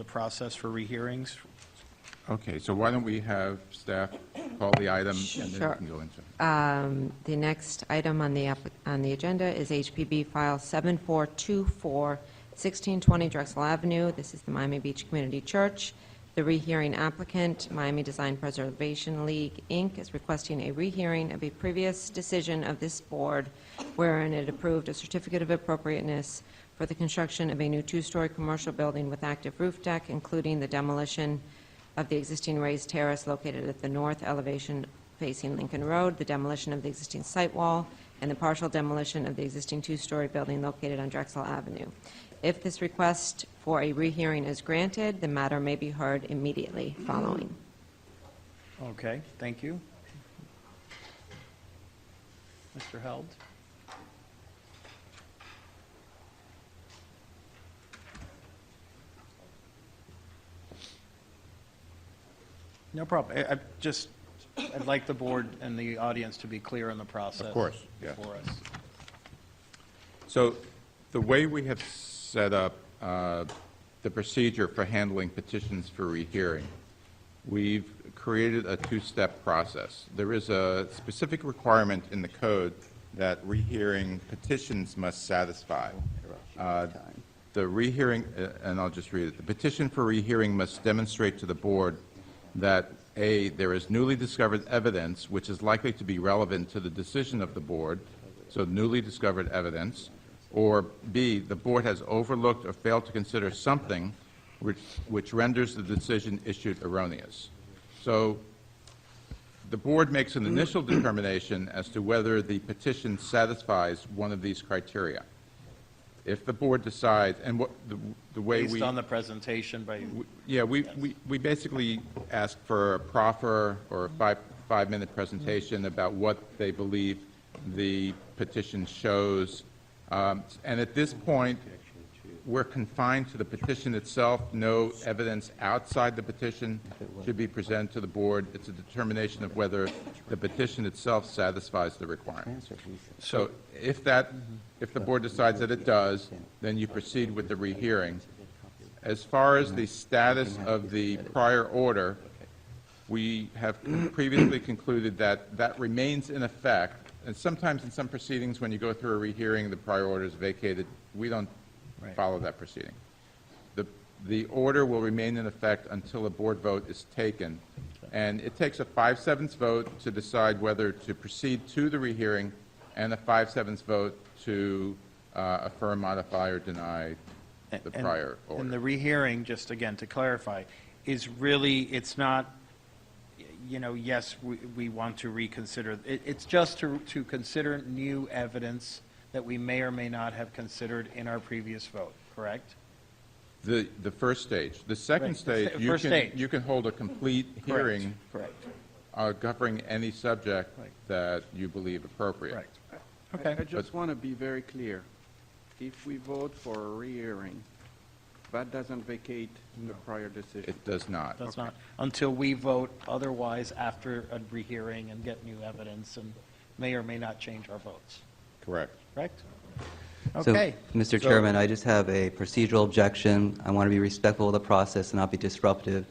the process for rehearings. Okay, so why don't we have staff call the item, and then we Sure. can go into it. The next item on the agenda is HPB File 7424, 1620 Drexel Avenue. This is the Miami Beach Community Church. The rehearing applicant, Miami Design Preservation League, Inc., is requesting a rehearing of a previous decision of this board wherein it approved a certificate of appropriateness for the construction of a new two-story commercial building with active roof deck, including the demolition of the existing raised terrace located at the north elevation facing Lincoln Road, the demolition of the existing site wall, and the partial demolition of the existing two-story building located on Drexel Avenue. If this request for a rehearing is granted, the matter may be heard immediately following. Okay, thank you. Mr. Held? No problem. I'd like the board and the audience to be clear in the process. Of course, yeah. For us. So the way we have set up the procedure for handling petitions for rehearing, we've created a two-step process. There is a specific requirement in the code that rehearing petitions must satisfy. The rehearing, and I'll just read it, the petition for rehearing must demonstrate to the board that A, there is newly discovered evidence which is likely to be relevant to the decision of the board, so newly discovered evidence, or B, the board has overlooked or failed to consider something which renders the decision issued erroneous. So the board makes an initial determination as to whether the petition satisfies one of these criteria. If the board decides, and what the way Based on the presentation by, yeah, we basically ask for a proffer or a five-minute presentation about what they believe the petition shows. And at this point, we're confined to the petition itself. No evidence outside the petition should be presented to the board. It's a determination of whether the petition itself satisfies the requirements. So if the board decides that it does, then you proceed with the rehearing. As far as the status of the prior order, we have previously concluded that that remains in effect. And sometimes in some proceedings, when you go through a rehearing, the prior order is vacated. We don't follow that proceeding. The order will remain in effect until a board vote is taken. And it takes a 5/7 vote to decide whether to proceed to the rehearing and a 5/7 vote to affirm, modify, or deny the prior order. and the rehearing, just again to clarify, is really, it's not, yes, we want to reconsider. It's just to consider new evidence that we may or may not have considered in our previous vote, correct? The first stage. The second Right. stage, First stage. you can hold a complete hearing Correct. covering any subject that you believe appropriate. Correct. I Okay. just want to be very clear. If we vote for a rehearing, that doesn't vacate the prior decision. It does not. That's not, until we vote otherwise after a rehearing and get new evidence and may or may not change our votes, Correct. correct? So, Okay. Mr. Chairman, I just have a procedural objection. I want to be respectful of the process and not be disruptive.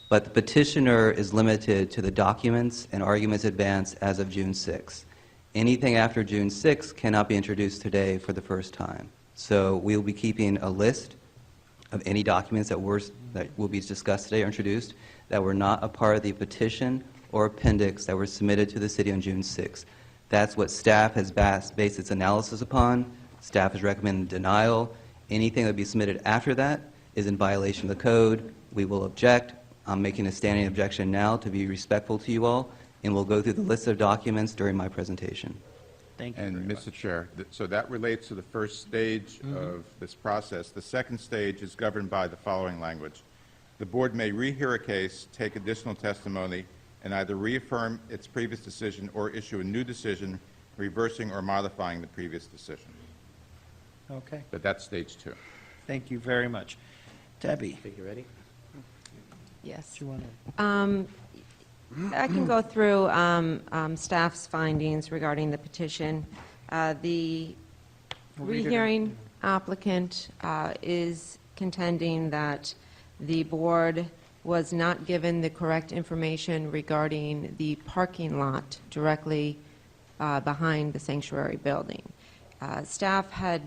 But the petitioner is limited to the documents and arguments advanced as of June 6th. Anything after June 6th cannot be introduced today for the first time. So we will be keeping a list of any documents that will be discussed today or introduced that were not a part of the petition or appendix that were submitted to the city on June 6th. That's what staff has based its analysis upon. Staff has recommended denial. Anything that will be submitted after that is in violation of the code. We will object. I'm making a standing objection now to be respectful to you all, and we'll go through the list of documents during my presentation. Thank you And very much. Mr. Chair, so that relates to the first stage of this process. The second stage is governed by the following language. The board may rehear a case, take additional testimony, and either reaffirm its previous decision or issue a new decision reversing or modifying the previous decision. Okay, But that's stage 2. thank you very much. Debbie? Think you're ready? Yes. Do you want to? I can go through staff's findings regarding the petition. The rehearing applicant is contending that The board was not given the correct information regarding the parking lot directly behind the sanctuary building. Staff had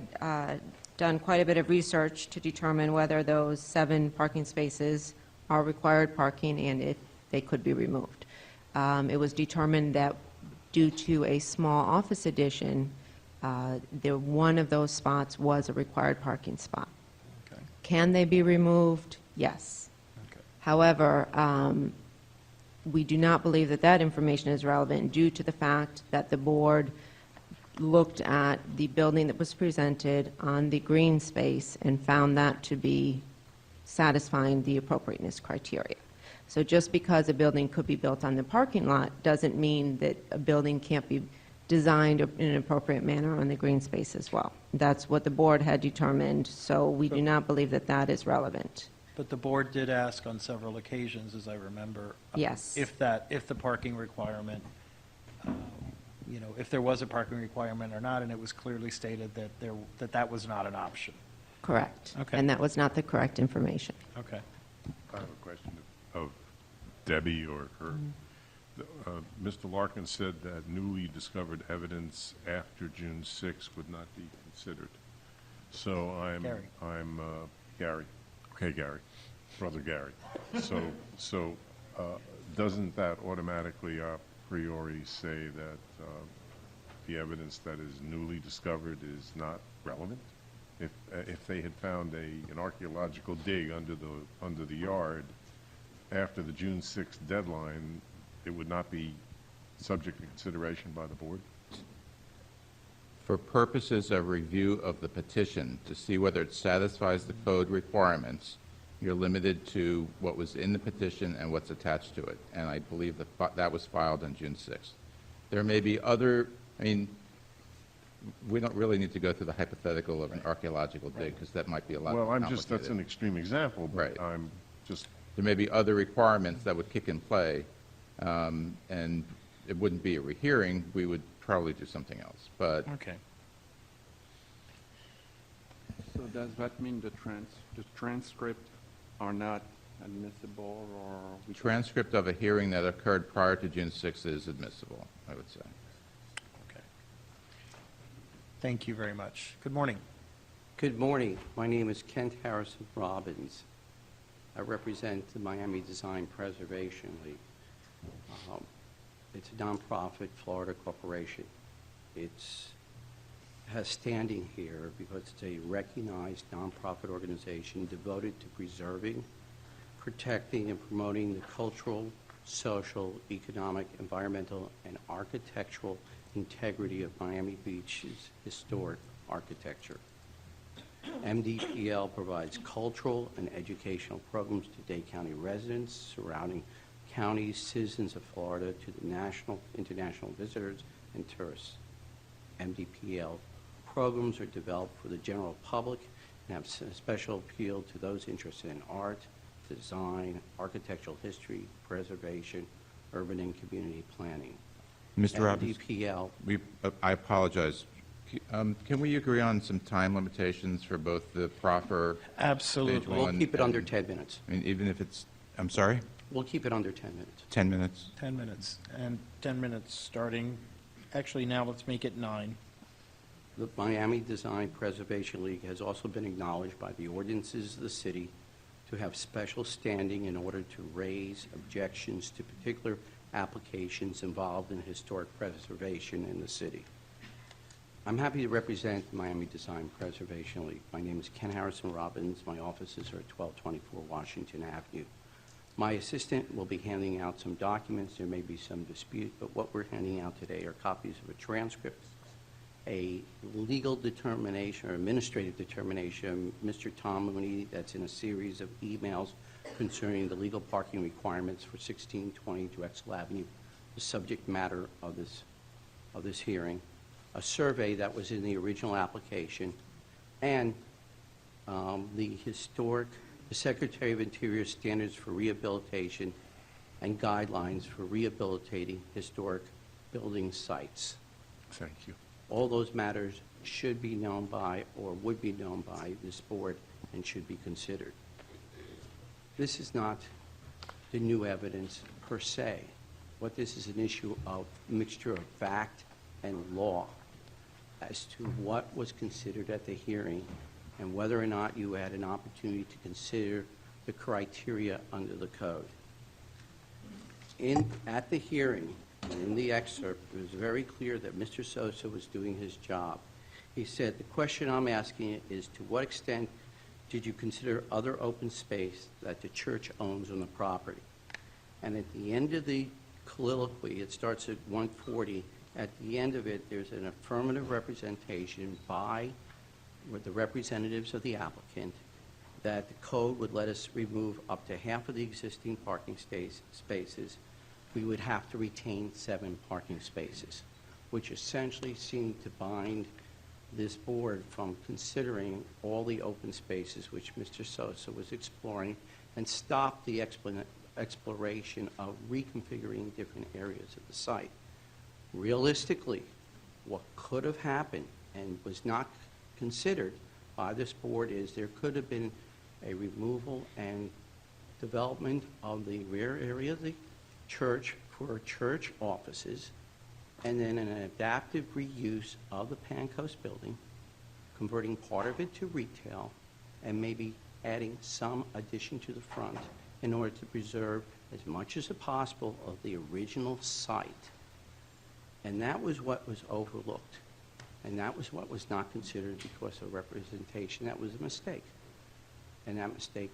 done quite a bit of research to determine whether those 7 parking spaces are required parking and if they could be removed. It was determined that due to a small office addition, one of those spots was a required parking spot. Okay. Can they be removed? Yes. Okay. However, we do not believe that that information is relevant due to the fact that the board looked at the building that was presented on the green space and found that to be satisfying the appropriateness criteria. So just because a building could be built on the parking lot doesn't mean that a building can't be designed in an appropriate manner on the green space as well. That's what the board had determined, so we do not believe that that is relevant. But the board did ask on several occasions, as I remember. Yes. If the parking requirement, if there was a parking requirement or not, and it was clearly stated that that was not an option. Correct. Okay. And that was not the correct information. Okay. I have a question of Debbie or her. Mr. Larkin said that newly discovered evidence after June 6 would not be considered. So Gary. I'm Gary. Okay, Gary, brother Gary. So doesn't that automatically a priori say that the evidence that is newly discovered is not relevant? If they had found an archaeological dig under the yard after the June 6th deadline, it would not be subject to consideration by the board? For purposes of review of the petition, to see whether it satisfies the code requirements, you're limited to what was in the petition and what's attached to it. And I believe that was filed on June 6th. There may be other, we don't really need to go through the hypothetical of an archaeological dig, because that might be a lot more Well, complicated. that's an extreme example, but Right. I'm just, There may be other requirements that would kick in play, and it wouldn't be a rehearing. We would probably do something else. But Okay. So does that mean the transcript are not admissible, or we transcript of a hearing that occurred prior to June 6th is admissible, I would say. Okay. Thank you very much. Good morning. Good morning. My name is Kent Harrison Robbins. I represent the Miami Design Preservation League. It's a nonprofit Florida corporation. It has standing here because it's a recognized nonprofit organization devoted to preserving, protecting, and promoting the cultural, social, economic, environmental, and architectural integrity of Miami Beach's historic architecture. MDPL provides cultural and educational programs to Dade County residents, surrounding counties, citizens of Florida, to the national, international visitors, and tourists. MDPL programs are developed for the general public and have special appeal to those interested in art, design, architectural history, preservation, urban and community planning. Mr. Robbins, MDPL, I apologize. Can we agree on some time limitations for both the proffer? Absolutely. we'll One keep it under and- 10 minutes. Even if it's, I'm sorry, We'll keep it under 10 minutes. 10 minutes? 10 minutes, and 10 minutes starting, actually now let's make it 9. The Miami Design Preservation League has also been acknowledged by the ordinances of the city to have special standing in order to raise objections to particular applications involved in historic preservation in the city. I'm happy to represent the Miami Design Preservation League. My name is Ken Harrison Robbins. My offices are at 1224 Washington Avenue. My assistant will be handing out some documents. There may be some dispute, but what we're handing out today are copies of a transcript, a legal determination or administrative determination, Mr. Tom Mooney, that's in a series of emails concerning the legal parking requirements for 1620 Drexel Avenue, the subject matter of this hearing, a survey that was in the original application, and the Secretary of Interior standards for rehabilitation and guidelines for rehabilitating historic building sites. thank you. All those matters should be known by, or would be known by, this board and should be considered. this is not the new evidence per se. What this is an issue of mixture of fact and law as to what was considered at the hearing and whether or not you had an opportunity to consider the criteria under the code. At the hearing, in the excerpt, it was very clear that Mr. Sosa was doing his job. He said, the question I'm asking is, to what extent did you consider other open space that the church owns on the property? And at the end of the colloquy, it starts at 140, at the end of it, there's an affirmative representation by the representatives of the applicant that the code would let us remove up to half of the existing parking spaces. We would have to retain 7 parking spaces, which essentially seemed to bind this board from considering all the open spaces which Mr. Sosa was exploring and stop the exploration of reconfiguring different areas of the site. Realistically, what could have happened and was not considered by this board is there could have been a removal and development of the rear area of the church for church offices, and then an adaptive reuse of the Pancoast building, converting part of it to retail, and maybe adding some addition to the front in order to preserve as much as possible of the original site. And that was what was overlooked. And that was what was not considered because of representation. That was a mistake. And that mistake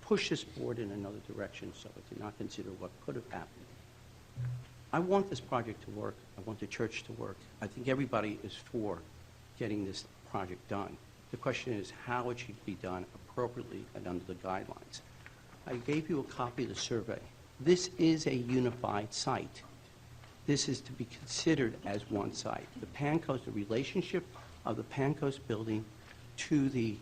pushed this board in another direction, so it did not consider what could have happened. I want this project to work. I want the church to work. I think everybody is for getting this project done. The question is how it should be done appropriately and under the guidelines. I gave you a copy of the survey. This is a unified site. This is to be considered as one site. The Pancoast, the relationship of the Pancoast building to the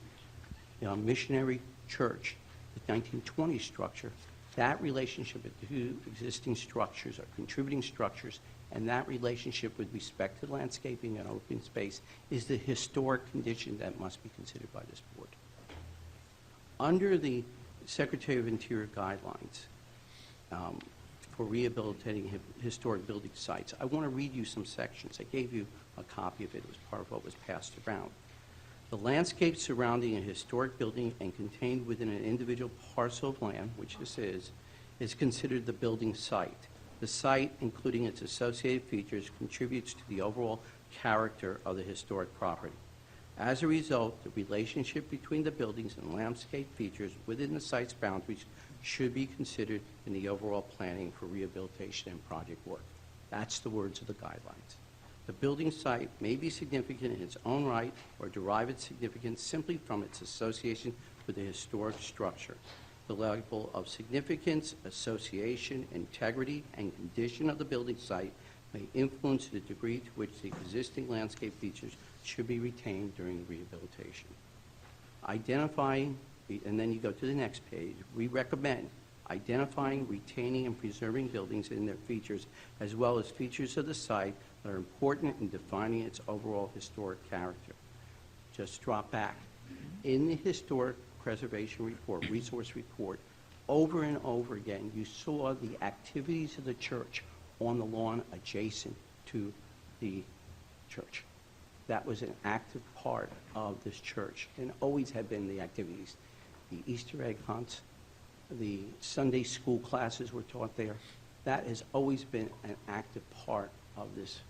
missionary church, the 1920 structure, that relationship of the two existing structures are contributing structures, and that relationship with respect to landscaping and open space is the historic condition that must be considered by this board. Under the Secretary of Interior guidelines for rehabilitating historic building sites, I want to read you some sections. I gave you a copy of it. It was part of what was passed around. The landscape surrounding a historic building and contained within an individual parcel of land, which this is considered the building site. The site, including its associated features, contributes to the overall character of the historic property. As a result, the relationship between the buildings and landscape features within the site's boundaries should be considered in the overall planning for rehabilitation and project work. That's the words of the guidelines. The building site may be significant in its own right or derive its significance simply from its association with the historic structure. The level of significance, association, integrity, and condition of the building site may influence the degree to which the existing landscape features should be retained during rehabilitation. Identifying, and then you go to the next page, we recommend identifying, retaining, and preserving buildings and their features, as well as features of the site that are important in defining its overall historic character. Just drop back. In the historic preservation report, resource report, over and over again, you saw the activities of the church on the lawn adjacent to the church. That was an active part of this church and always had been the activities. The Easter egg hunts, the Sunday school classes were taught there. That has always been an active part of this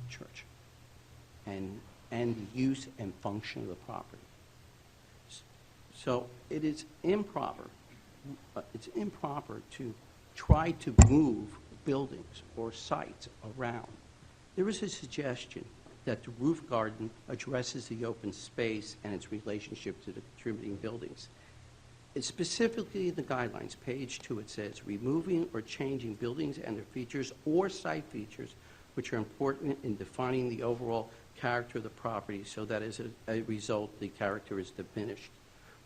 church and the use and function of the property. So it is improper. It's improper to try to move buildings or sites around. There is a suggestion that the roof garden addresses the open space and its relationship to the contributing buildings. It's specifically in the guidelines, page 2, it says, removing or changing buildings and their features or site features which are important in defining the overall character of the property so that as a result the character is diminished.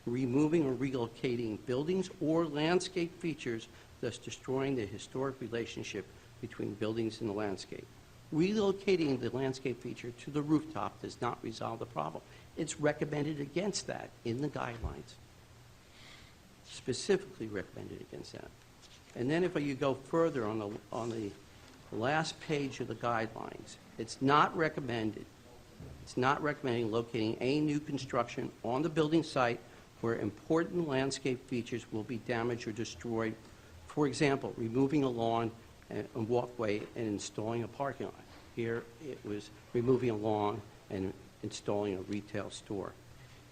Removing or relocating buildings or landscape features, thus destroying the historic relationship between buildings and the landscape. Relocating the landscape feature to the rooftop does not resolve the problem. It's recommended against that in the guidelines. specifically recommended against that. And then if you go further on the last page of the guidelines, it's not recommending locating any new construction on the building site where important landscape features will be damaged or destroyed. For example, removing a lawn and walkway and installing a parking lot. Here, it was removing a lawn and installing a retail store.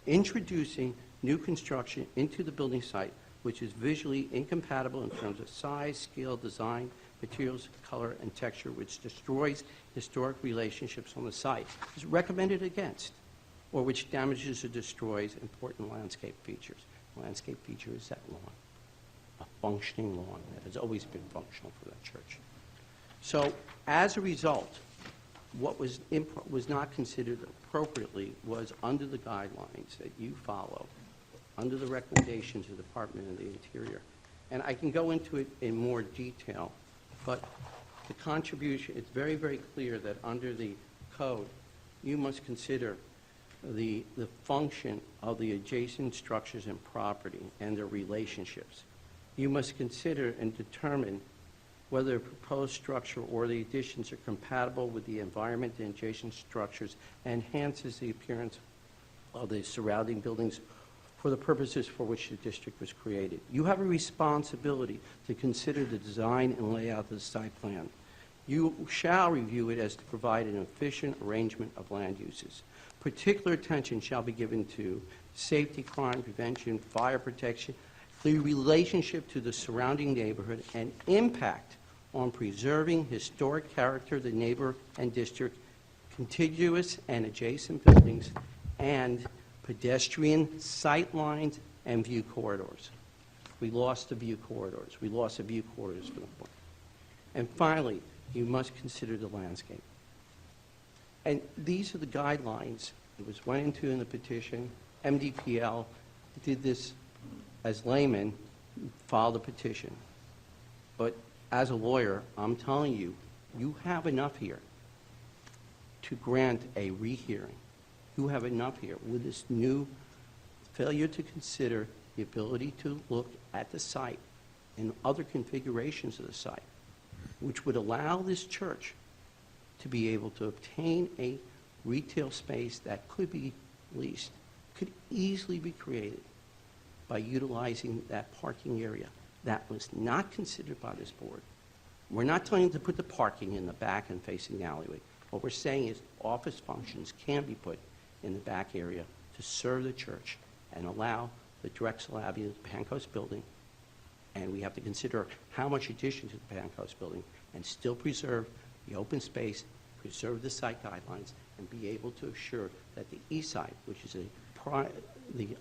Introducing new construction into the building site, which is visually incompatible in terms of size, scale, design, materials, color, and texture, which destroys historic relationships on the site, is recommended against, or which damages or destroys important landscape features. Landscape feature is that lawn, a functioning lawn that has always been functional for that church. So, as a result, what was not considered appropriately was under the guidelines that you follow, under the recommendations of the Department of the Interior. And I can go into it in more detail, but the contribution, it's very, very clear that under the code, you must consider the function of the adjacent structures and property and their relationships. You must consider and determine whether the proposed structure or the additions are compatible with the environment and adjacent structures and enhances the appearance of the surrounding buildings for the purposes for which the district was created. You have a responsibility to consider the design and layout of the site plan. You shall review it as to provide an efficient arrangement of land uses. Particular attention shall be given to safety, crime prevention, fire protection, the relationship to the surrounding neighborhood, and impact on preserving historic character of the neighbor and district, contiguous and adjacent buildings, and pedestrian sight lines and view corridors. We lost the view corridors. We lost the view corridors for the point. And finally, you must consider the landscape. And these are the guidelines. It was went into in the petition. MDPL did this as laymen, filed a petition. But as a lawyer, I'm telling you, you have enough here to grant a rehearing. You have enough here with this new failure to consider the ability to look at the site and other configurations of the site, which would allow this church to be able to obtain a retail space that could be leased, could easily be created by utilizing that parking area. That was not considered by this board. We're not telling you to put the parking in the back and facing the alleyway. What we're saying is office functions can be put in the back area to serve the church and allow the Drexel Avenue, the Pancoast building, and we have to consider how much addition to the Pancoast building, and still preserve the open space, preserve the site guidelines, and be able to assure that the east side, which is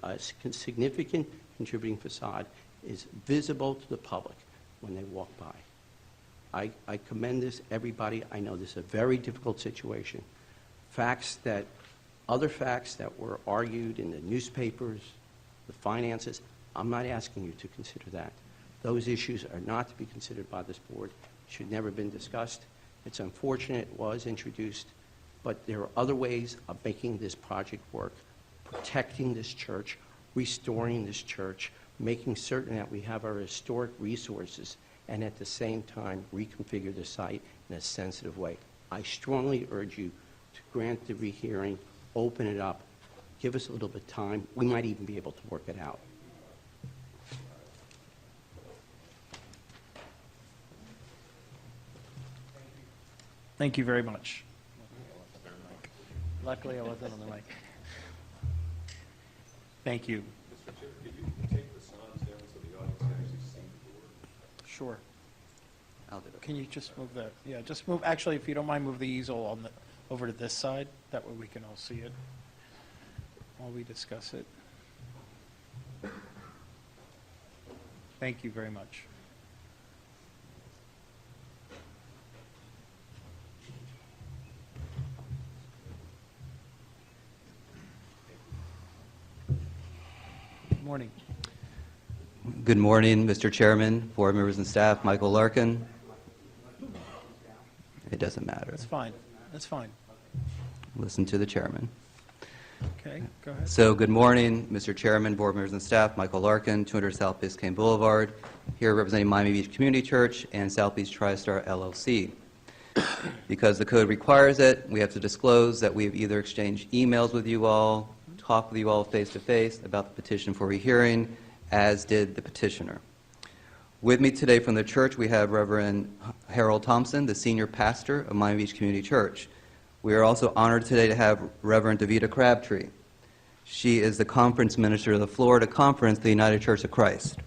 a significant contributing facade, is visible to the public when they walk by. I commend this, everybody. I know this is a very difficult situation. Other facts that were argued in the newspapers, the finances, I'm not asking you to consider that. Those issues are not to be considered by this board. Should never have been discussed. It's unfortunate it was introduced, but there are other ways of making this project work, protecting this church, restoring this church, making certain that we have our historic resources, and at the same time reconfigure the site in a sensitive way. I strongly urge you to grant the rehearing, open it up, give us a little bit of time. We might even be able to work it out. Thank you very much. Luckily, I wasn't on the mic. Thank you. Mr. Chair, could you take the signs down so the audience can actually see the board? Sure. I'll do it. Can you just move that? Yeah, just move, actually, if you don't mind, move the easel on the, over to this side. That way we can all see it while we discuss it. Thank you very much. Good morning. Good morning, Mr. Chairman, board members and staff. Michael Larkin. It doesn't matter. That's fine. That's fine. Listen to the chairman. Okay, go ahead. So, good morning, Mr. Chairman, board members and staff. Michael Larkin, 200 South Biscayne Boulevard, here representing Miami Beach Community Church and Southeast TriStar LLC. Because the code requires it, we have to disclose that we have either exchanged emails with you all, talked with you all face-to-face about the petition for rehearing, as did the petitioner. With me today from the church, we have Reverend Harold Thompson, the senior pastor of Miami Beach Community Church. We are also honored today to have Reverend Davida Crabtree. She is the conference minister of the Florida Conference of the United Church of Christ.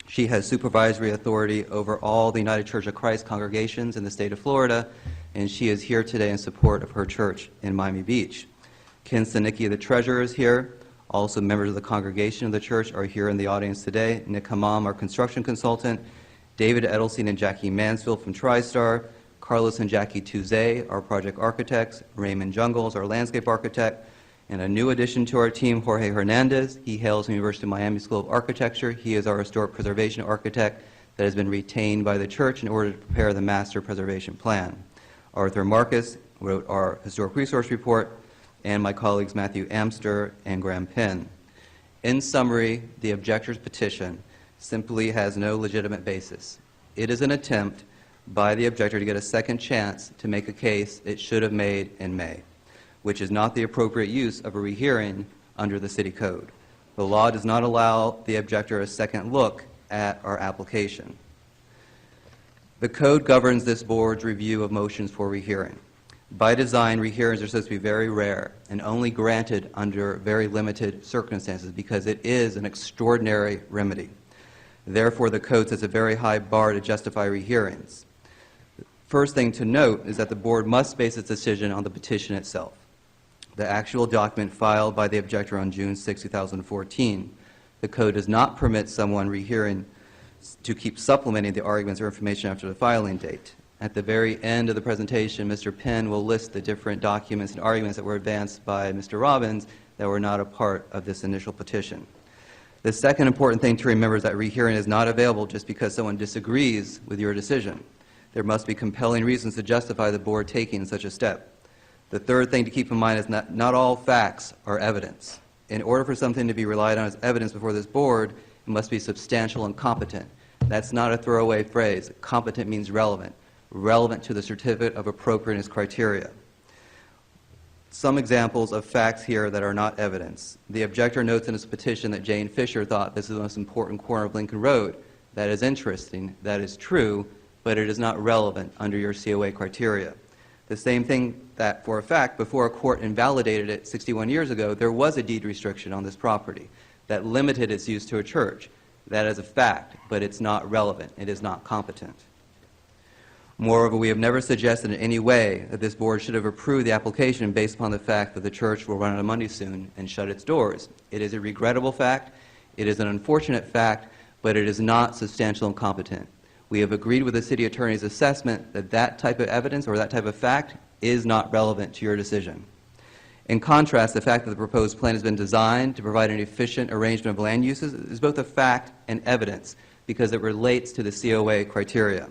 She has supervisory authority over all the United Church of Christ congregations in the state of Florida, and she is here today in support of her church in Miami Beach. Ken Stanicki, the treasurer, is here. Also, members of the congregation of the church are here in the audience today. Nick Hamam, our construction consultant, David Edelstein and Jackie Mansfield from TriStar, Carlos and Jackie Tuzay, our project architects, Raymond Jungles, our landscape architect, and a new addition to our team, Jorge Hernandez. He hails from the University of Miami School of Architecture. He is our historic preservation architect that has been retained by the church in order to prepare the master preservation plan. Arthur Marcus wrote our historic resource report, and my colleagues Matthew Amster and Graham Penn. In summary, the objector's petition simply has no legitimate basis. It is an attempt by the objector to get a second chance to make a case it should have made in May, which is not the appropriate use of a rehearing under the city code. The law does not allow the objector a second look at our application. The code governs this board's review of motions for rehearing. By design, rehearings are supposed to be very rare and only granted under very limited circumstances because it is an extraordinary remedy. Therefore, the code sets a very high bar to justify rehearings. First thing to note is that the board must base its decision on the petition itself, the actual document filed by the objector on June 6, 2014. The code does not permit someone rehearing to keep supplementing the arguments or information after the filing date. At the very end of the presentation, Mr. Penn will list the different documents and arguments that were advanced by Mr. Robbins that were not a part of this initial petition. The second important thing to remember is that rehearing is not available just because someone disagrees with your decision. There must be compelling reasons to justify the board taking such a step. The third thing to keep in mind is that not all facts are evidence. In order for something to be relied on as evidence before this board, it must be substantial and competent. That's not a throwaway phrase. Competent means relevant to the certificate of appropriateness criteria. Some examples of facts here that are not evidence. The objector notes in his petition that Jane Fisher thought this is the most important corner of Lincoln Road. That is interesting, that is true, but it is not relevant under your COA criteria. The same thing that, for a fact, before a court invalidated it 61 years ago, there was a deed restriction on this property that limited its use to a church. That is a fact, but it's not relevant. It is not competent. Moreover, we have never suggested in any way that this board should have approved the application based upon the fact that the church will run out of money soon and shut its doors. It is a regrettable fact, it is an unfortunate fact, but it is not substantial and competent. We have agreed with the city attorney's assessment that that type of evidence or that type of fact is not relevant to your decision. In contrast, the fact that the proposed plan has been designed to provide an efficient arrangement of land uses is both a fact and evidence because it relates to the COA criteria.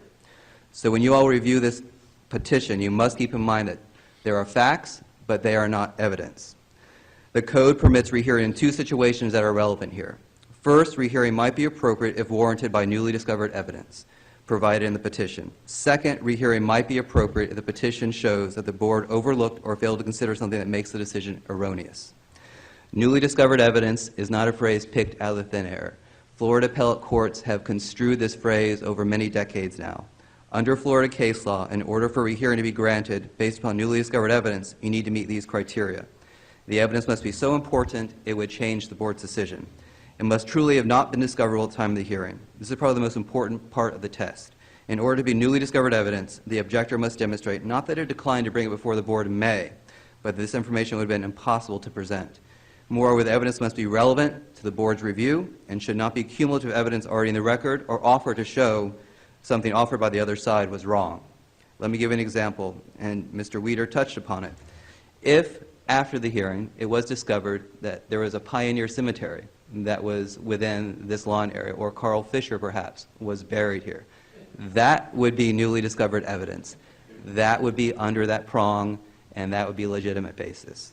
So when you all review this petition, you must keep in mind that there are facts, but they are not evidence. The code permits rehearing in two situations that are relevant here. First, rehearing might be appropriate if warranted by newly discovered evidence provided in the petition. Second, rehearing might be appropriate if the petition shows that the board overlooked or failed to consider something that makes the decision erroneous. Newly discovered evidence is not a phrase picked out of the thin air. Florida appellate courts have construed this phrase over many decades now. Under Florida case law, in order for rehearing to be granted based upon newly discovered evidence, you need to meet these criteria. The evidence must be so important it would change the board's decision. It must truly have not been discoverable at the time of the hearing. This is probably the most important part of the test. In order to be newly discovered evidence, the objector must demonstrate not that it declined to bring it before the board in May, but that this information would have been impossible to present. Moreover, the evidence must be relevant to the board's review and should not be cumulative evidence already in the record or offer to show something offered by the other side was wrong. Let me give an example, and Mr. Weider touched upon it. If, after the hearing, it was discovered that there was a pioneer cemetery that was within this lawn area, or Carl Fisher, perhaps, was buried here, that would be newly discovered evidence. That would be under that prong, and that would be a legitimate basis.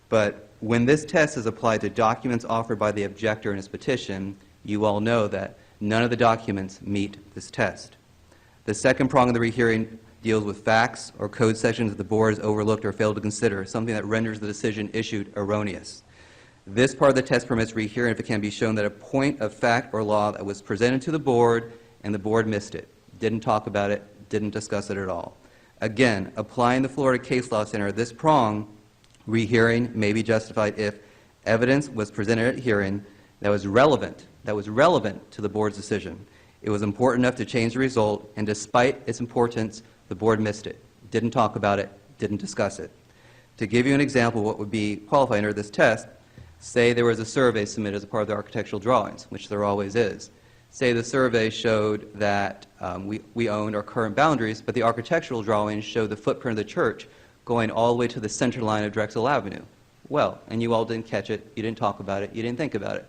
But when this test is applied to documents offered by the objector in his petition, you all know that none of the documents meet this test. The second prong of the rehearing deals with facts or code sections that the board has overlooked or failed to consider, something that renders the decision issued erroneous. This part of the test permits rehearing if it can be shown that a point of fact or law that was presented to the board and the board missed it, didn't talk about it, didn't discuss it at all. Again, applying the Florida case law standard, this prong, rehearing may be justified if evidence was presented at hearing that was relevant to the board's decision. It was important enough to change the result, and despite its importance, the board missed it, didn't talk about it, didn't discuss it. To give you an example of what would be qualified under this test, say there was a survey submitted as a part of the architectural drawings, which there always is. Say the survey showed that we owned our current boundaries, but the architectural drawings showed the footprint of the church going all the way to the center line of Drexel Avenue. Well, and you all didn't catch it, you didn't talk about it, you didn't think about it.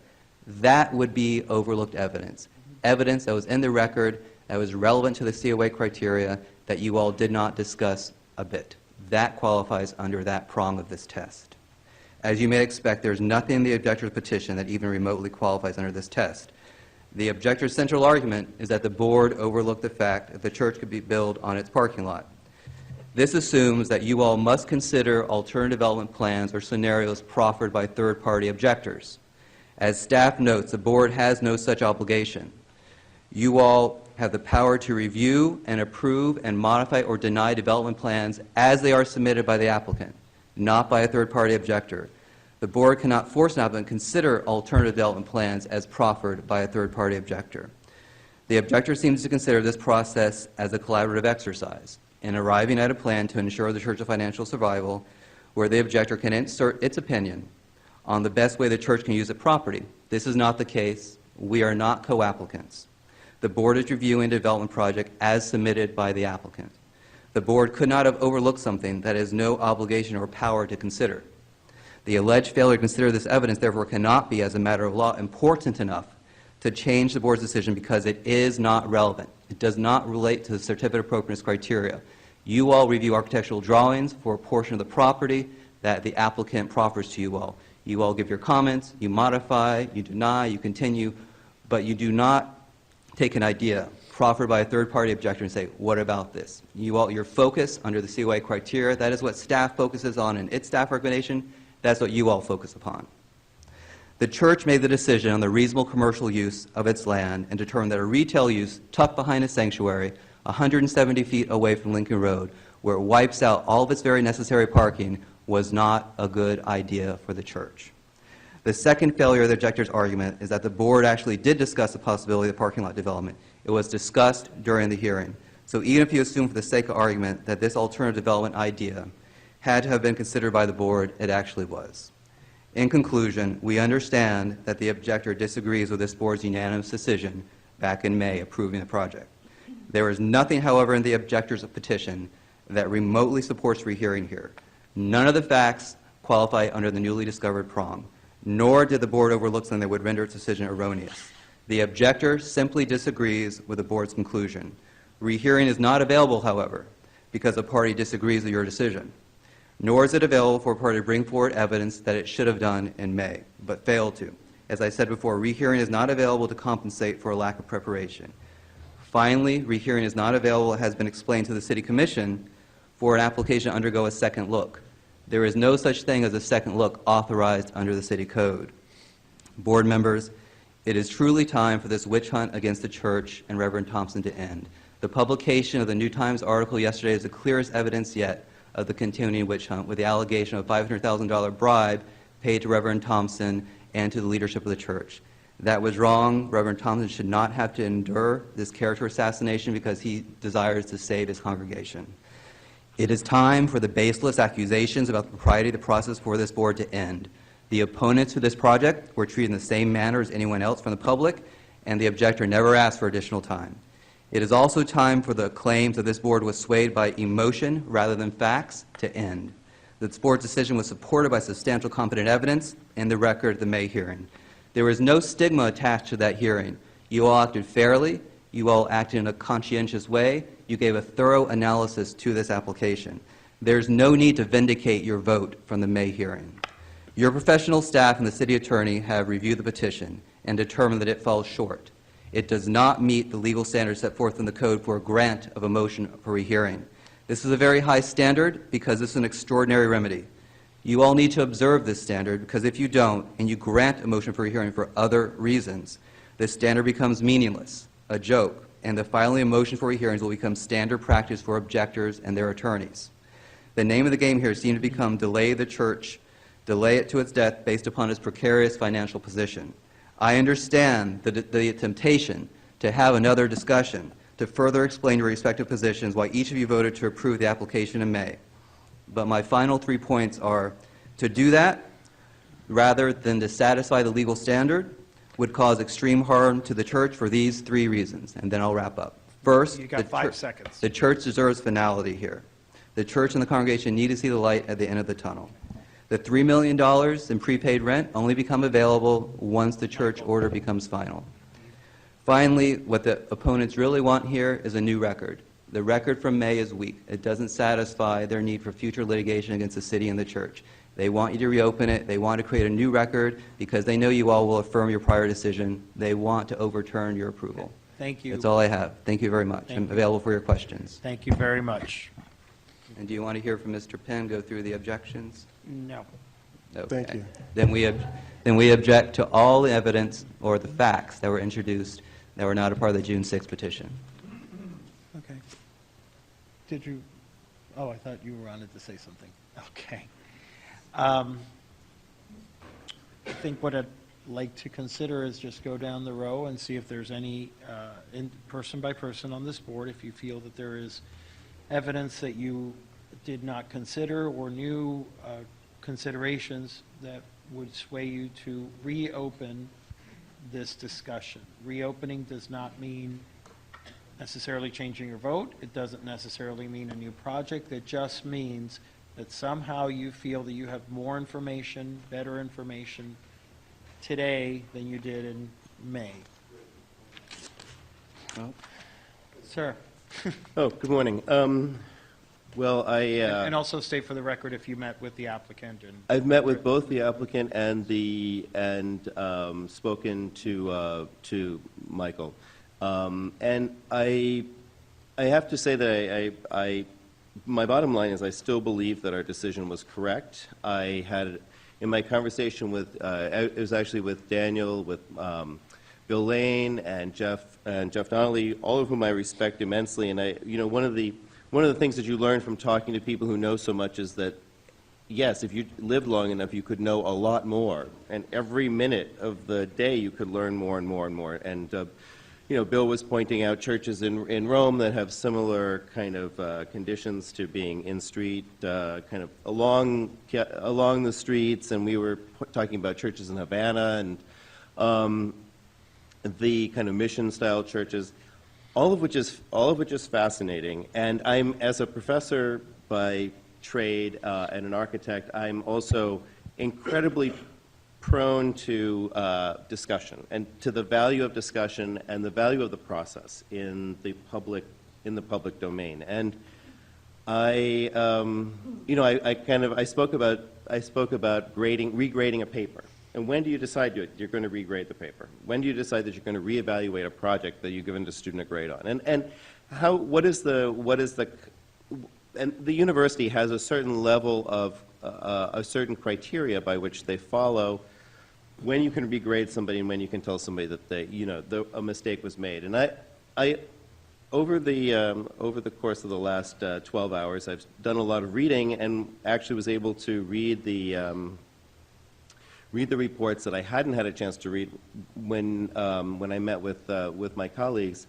That would be overlooked evidence. Evidence that was in the record, that was relevant to the COA criteria, that you all did not discuss a bit. That qualifies under that prong of this test. As you may expect, there's nothing in the objector's petition that even remotely qualifies under this test. The objector's central argument is that the board overlooked the fact that the church could be built on its parking lot. This assumes that you all must consider alternative development plans or scenarios proffered by third-party objectors. As staff notes, the board has no such obligation. You all have the power to review and approve and modify or deny development plans as they are submitted by the applicant, not by a third-party objector. The board cannot force an applicant to consider alternative development plans as proffered by a third-party objector. The objector seems to consider this process as a collaborative exercise in arriving at a plan to ensure the church's financial survival, where the objector can insert its opinion on the best way the church can use the property. This is not the case. We are not co-applicants. The board is reviewing the development project as submitted by the applicant. The board could not have overlooked something that has no obligation or power to consider. The alleged failure to consider this evidence, therefore, cannot be, as a matter of law, important enough to change the board's decision because it is not relevant. It does not relate to the certificate of appropriateness criteria. You all review architectural drawings for a portion of the property that the applicant proffers to you all. You all give your comments, you modify, you deny, you continue, but you do not take an idea proffered by a third-party objector and say, what about this? Your focus under the COA criteria, that is what staff focuses on in its staff recommendation. That's what you all focus upon. The church made the decision on the reasonable commercial use of its land and determined that a retail use tucked behind a sanctuary 170 feet away from Lincoln Road, where it wipes out all of its very necessary parking, was not a good idea for the church. The second failure of the objector's argument is that the board actually did discuss the possibility of parking lot development. It was discussed during the hearing. So even if you assume for the sake of argument that this alternative development idea had to have been considered by the board, it actually was. In conclusion, we understand that the objector disagrees with this board's unanimous decision back in May approving the project. There is nothing, however, in the objector's petition that remotely supports rehearing here. None of the facts qualify under the newly discovered prong, nor did the board overlook something that would render its decision erroneous. The objector simply disagrees with the board's conclusion. Rehearing is not available, however, because a party disagrees with your decision, nor is it available for a party to bring forward evidence that it should have done in May, but failed to. As I said before, rehearing is not available to compensate for a lack of preparation. Finally, rehearing is not available, it has been explained to the City Commission, for an application to undergo a second look. There is no such thing as a second look authorized under the City Code. Board members, it is truly time for this witch hunt against the church and Reverend Thompson to end. The publication of the New Times article yesterday is the clearest evidence yet of the continuing witch hunt, with the allegation of a $500,000 bribe paid to Reverend Thompson and to the leadership of the church. That was wrong. Reverend Thompson should not have to endure this character assassination because he desires to save his congregation. It is time for the baseless accusations about the propriety of the process for this board to end. The opponents to this project were treated in the same manner as anyone else from the public, and the objector never asked for additional time. It is also time for the claims that this board was swayed by emotion rather than facts to end. This board's decision was supported by substantial competent evidence in the record of the May hearing. There was no stigma attached to that hearing. You all acted fairly. You all acted in a conscientious way. You gave a thorough analysis to this application. There's no need to vindicate your vote from the May hearing. Your professional staff and the city attorney have reviewed the petition and determined that it falls short. It does not meet the legal standards set forth in the code for a grant of a motion for rehearing. This is a very high standard because this is an extraordinary remedy. You all need to observe this standard because if you don't and you grant a motion for rehearing for other reasons, this standard becomes meaningless, a joke, and the filing of motion for rehearings will become standard practice for objectors and their attorneys. The name of the game here seems to become delay the church, delay it to its death based upon its precarious financial position. I understand the temptation to have another discussion to further explain your respective positions why each of you voted to approve the application in May. But my final 3 points are to do that rather than to satisfy the legal standard would cause extreme harm to the church for these 3 reasons, and then I'll wrap up. First, You got 5 seconds. the church deserves finality here. The church and the congregation need to see the light at the end of the tunnel. The $3 million in prepaid rent only become available once the church order becomes final. Finally, what the opponents really want here is a new record. The record from May is weak. It doesn't satisfy their need for future litigation against the city and the church. They want you to reopen it. They want to create a new record because they know you all will affirm your prior decision. They want to overturn your approval. Thank you. That's all I have. Thank you very much. Thank I'm you. available for your questions. Thank you very much. And do you want to hear from Mr. Penn, go through the objections? No. Okay. Thank you. Then we object to all the evidence or the facts that were introduced that were not a part of the June 6th petition. Okay. Did you, oh, I thought you wanted to say something. Okay. I think what I'd like to consider is just go down the row and see if there's any, person by person on this board, if you feel that there is evidence that you did not consider or new considerations that would sway you to reopen this discussion. Reopening does not mean necessarily changing your vote. It doesn't necessarily mean a new project. It just means that somehow you feel that you have more information, better information today than you did in May. Well- Sir. Oh, good morning. Well, And also state for the record if you met with the applicant and. I've met with both the applicant and spoken to Michael. And I have to say that my bottom line is I still believe that our decision was correct. I had, in my conversation with, it was actually with Daniel, with Bill Lane and Jeff Donnelly, all of whom I respect immensely. And one of the things that you learn from talking to people who know so much is that, yes, if you lived long enough, you could know a lot more. And every minute of the day, you could learn more and more and more. And, Bill was pointing out churches in Rome that have similar kind of conditions to being in street, kind of along the streets. And we were talking about churches in Havana and the kind of mission-style churches. All of which is fascinating, and I'm, as a professor by trade and an architect, I'm also incredibly prone to discussion and to the value of discussion and the value of the process in the public domain. And I spoke about regrading a paper. And when do you decide you're going to regrade the paper? When do you decide that you're going to reevaluate a project that you've given a student a grade on? And the university has a certain level of a certain criteria by which they follow when you can regrade somebody and when you can tell somebody that a mistake was made. And I over the course of the last 12 hours, I've done a lot of reading and actually was able to read the reports that I hadn't had a chance to read when I met with my colleagues,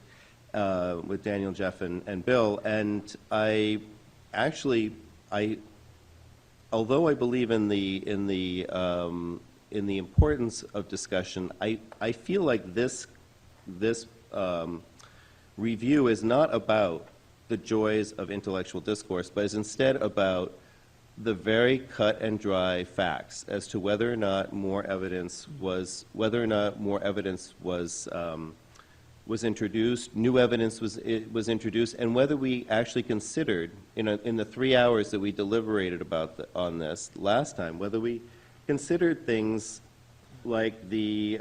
with Daniel, Jeff, and Bill. And although I believe in the importance of discussion, I feel like this review is not about the joys of intellectual discourse, but is instead about the very cut and dry facts as to whether or not more evidence was introduced, new evidence was introduced, and whether we actually considered in the 3 hours that we deliberated on this last time, whether we considered things like the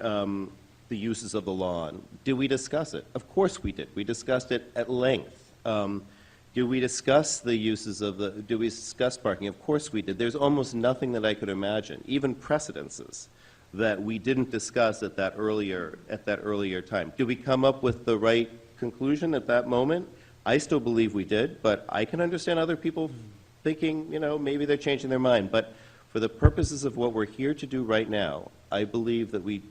uses of the lawn. Did we discuss it? Of course we did. We discussed it at length. Did we discuss the uses of the, did we discuss parking? Of course we did. There's almost nothing that I could imagine, even precedences, that we didn't discuss at that earlier time. Did we come up with the right conclusion at that moment? I still believe we did, but I can understand other people thinking, maybe they're changing their mind. But for the purposes of what we're here to do right now, I believe that we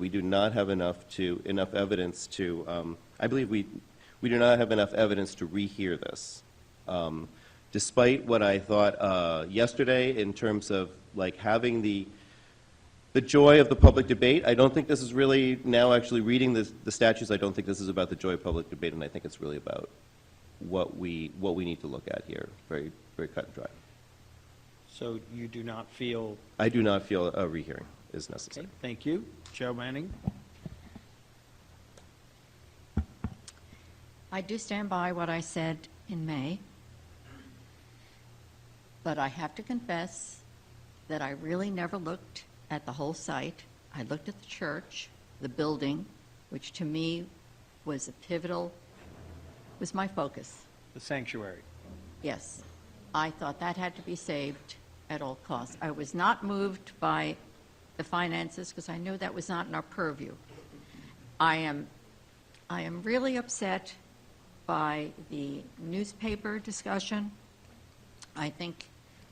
do not have enough evidence to. I believe we do not have enough evidence to rehear this. Despite what I thought yesterday in terms of having the joy of the public debate, I don't think this is really, now actually reading the statutes, I don't think this is about the joy of public debate, and I think it's really about what we need to look at here, very, very cut and dry. So you do not feel, I do not feel a rehearing is okay, necessary. thank you. Joe Manning? I do stand by what I said in May, but I have to confess that I really never looked at the whole site. I looked at the church, the building, which to me was was my focus. The sanctuary. Yes. I thought that had to be saved at all costs. I was not moved by the finances because I knew that was not in our purview. I am really upset by the newspaper discussion. I think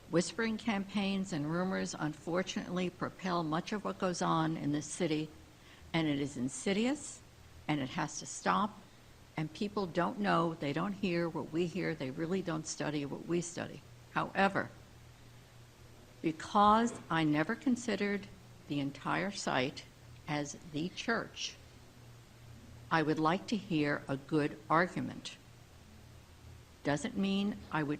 whispering campaigns and rumors unfortunately propel much of what goes on in this city, and it is insidious, and it has to stop, and people don't know, they don't hear what we hear, they really don't study what we study. However, because I never considered the entire site as the church, I would like to hear a good argument. Doesn't mean I would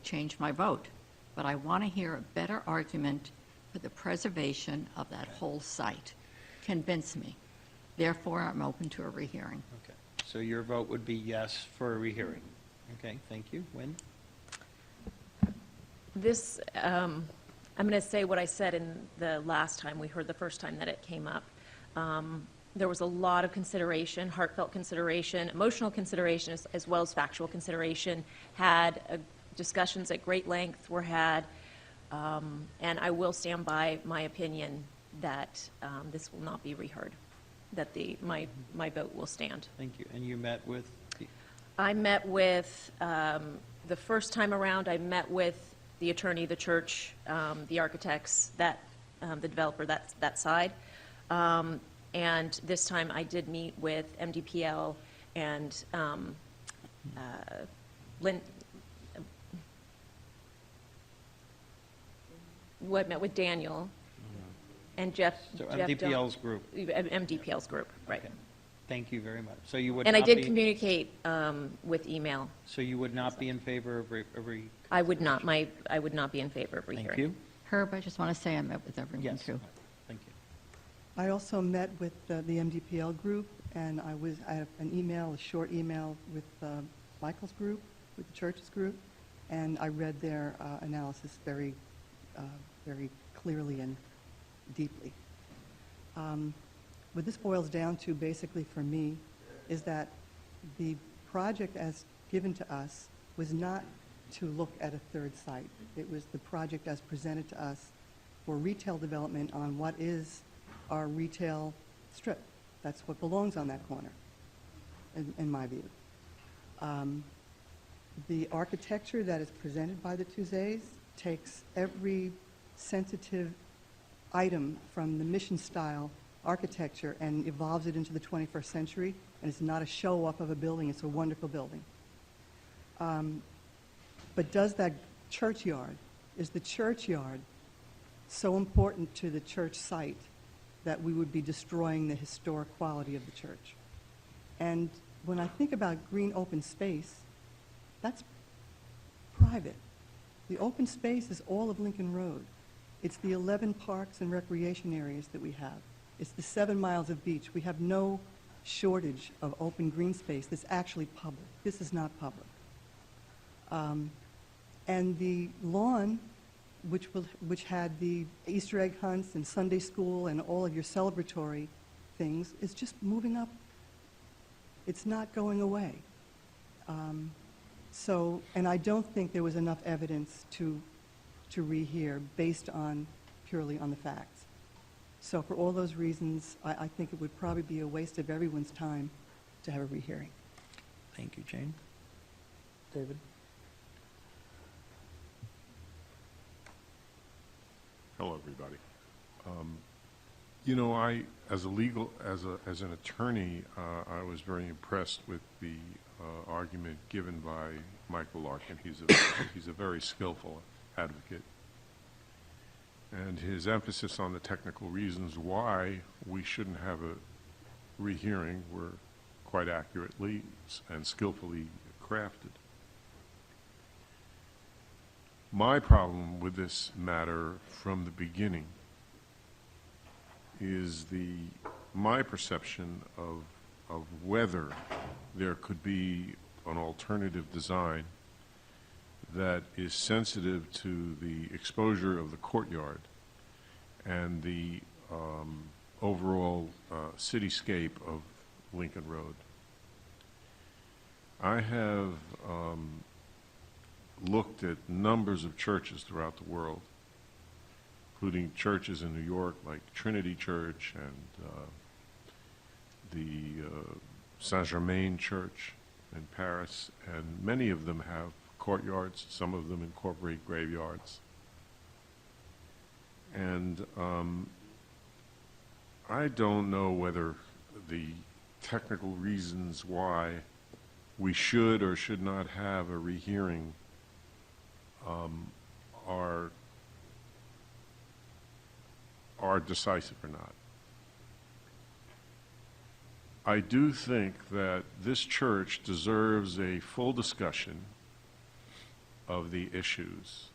change my vote, but I want to hear a better argument for the preservation of that whole site. Convince me. Therefore, I'm open to a rehearing. Okay. So your vote would be yes for a rehearing. Okay, thank you. Wynn? This, I'm going to say what I said in the last time we heard, the first time that it came up. There was a lot of consideration, heartfelt consideration, emotional consideration, as well as factual consideration. Discussions at great length were had, and I will stand by my opinion that this will not be reheard, that my vote will stand. Thank you. And you met with? I met with, the first time around, I met with the attorney, the church, the architects, the developer, that side. And this time I did meet with MDPL and met with Daniel and Jeff. So Jeff MDPL's group. MDPL's group, right. Okay. Thank you very much. So you would And I not did be- communicate with email. So you would not be in favor of I would not. I would not be in favor of rehearing. Thank you. Herb, I just want to say I met with everyone, Yes. too. Thank you. I also met with the MDPL group, and I have a short email with Michael's group, with the church's group, and I read their analysis very clearly and deeply. What this boils down to, basically for me, is that the project as given to us was not to look at a third site. It was the project as presented to us for retail development on what is our retail strip. That's what belongs on that corner, in my view. The architecture that is presented by the Tuzeys takes every sensitive item from the mission-style architecture and evolves it into the 21st century, and it's not a show-off of a building, it's a wonderful building. But does that churchyard, is the churchyard so important to the church site that we would be destroying the historic quality of the church? And when I think about green open space, that's private. The open space is all of Lincoln Road. It's the 11 parks and recreation areas that we have. It's the 7 miles of beach. We have no shortage of open green space that's actually public. This is not public. And the lawn which had the Easter egg hunts and Sunday school and all of your celebratory things, is just moving up. It's not going away. And I don't think there was enough evidence to rehear based on, purely on the facts. So for all those reasons, I think it would probably be a waste of everyone's time to have a rehearing. Thank you, Jane. David? Hello, everybody. You know, as an attorney, I was very impressed with the argument given by Michael Larkin. He's a very skillful advocate. And his emphasis on the technical reasons why we shouldn't have a rehearing were quite accurately and skillfully crafted. My problem with this matter from the beginning is my perception of whether there could be an alternative design that is sensitive to the exposure of the courtyard and the overall cityscape of Lincoln Road. I have looked at numbers of churches throughout the world, including churches in New York like Trinity Church and the Saint-Germain Church in Paris, and many of them have courtyards, some of them incorporate graveyards. And I don't know whether the technical reasons why we should or should not have a rehearing are decisive or not. I do think that this church deserves a full discussion of the issues.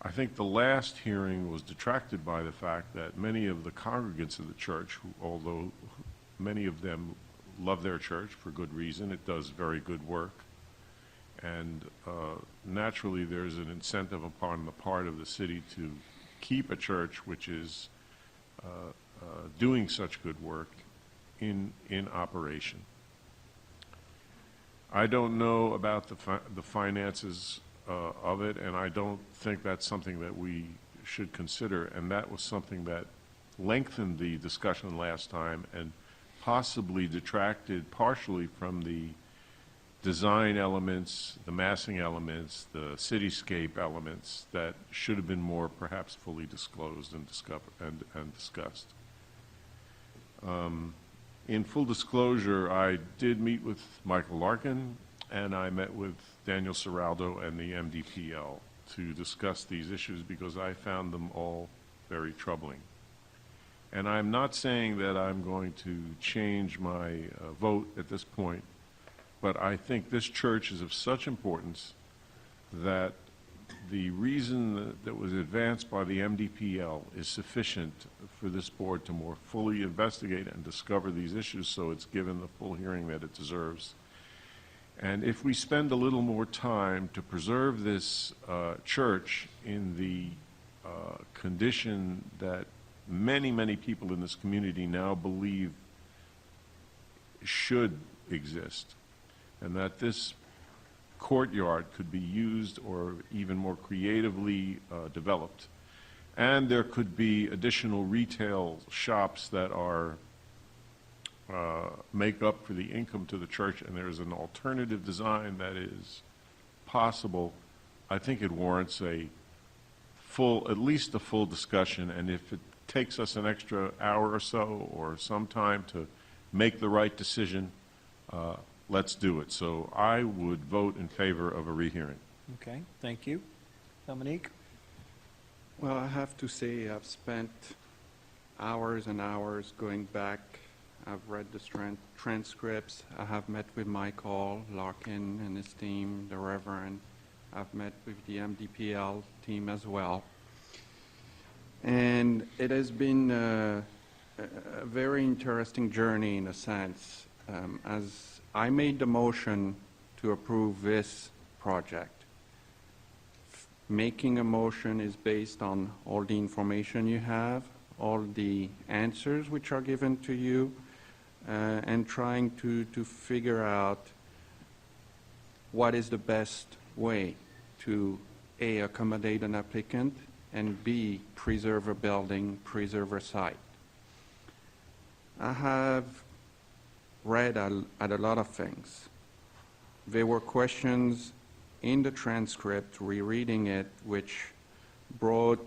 I think the last hearing was detracted by the fact that many of the congregants of the church, although many of them love their church for good reason, it does very good work, and naturally there's an incentive upon the part of the city to keep a church which is doing such good work in operation. I don't know about the finances of it, and I don't think that's something that we should consider, and that was something that lengthened the discussion last time and possibly detracted partially from the design elements, the massing elements, the cityscape elements that should have been more perhaps fully disclosed and discussed. In full disclosure, I did meet with Michael Larkin, and I met with Daniel Seraldo and the MDPL to discuss these issues because I found them all very troubling. And I'm not saying that I'm going to change my vote at this point, but I think this church is of such importance that the reason that was advanced by the MDPL is sufficient for this board to more fully investigate and discover these issues, so it's given the full hearing that it deserves. And if we spend a little more time to preserve this church in the condition that many, many people in this community now believe should exist, and that this courtyard could be used or even more creatively developed, and there could be additional retail shops that are make up for the income to the church, and there's an alternative design that is possible, I think it warrants at least a full discussion, and if it takes us an extra hour or so or some time to make the right decision, let's do it. So I would vote in favor of a rehearing. Okay, thank you. Dominique? Well, I have to say I've spent hours and hours going back. I've read the transcripts. I have met with Michael Larkin and his team, the Reverend. I've met with the MDPL team as well. And it has been a very interesting journey in a sense. As I made the motion to approve this project, making a motion is based on all the information you have, all the answers which are given to you, and trying to figure out what is the best way to, A, accommodate an applicant, and B, preserve a building, preserve a site. I have read at a lot of things. There were questions in the transcript, rereading it, which brought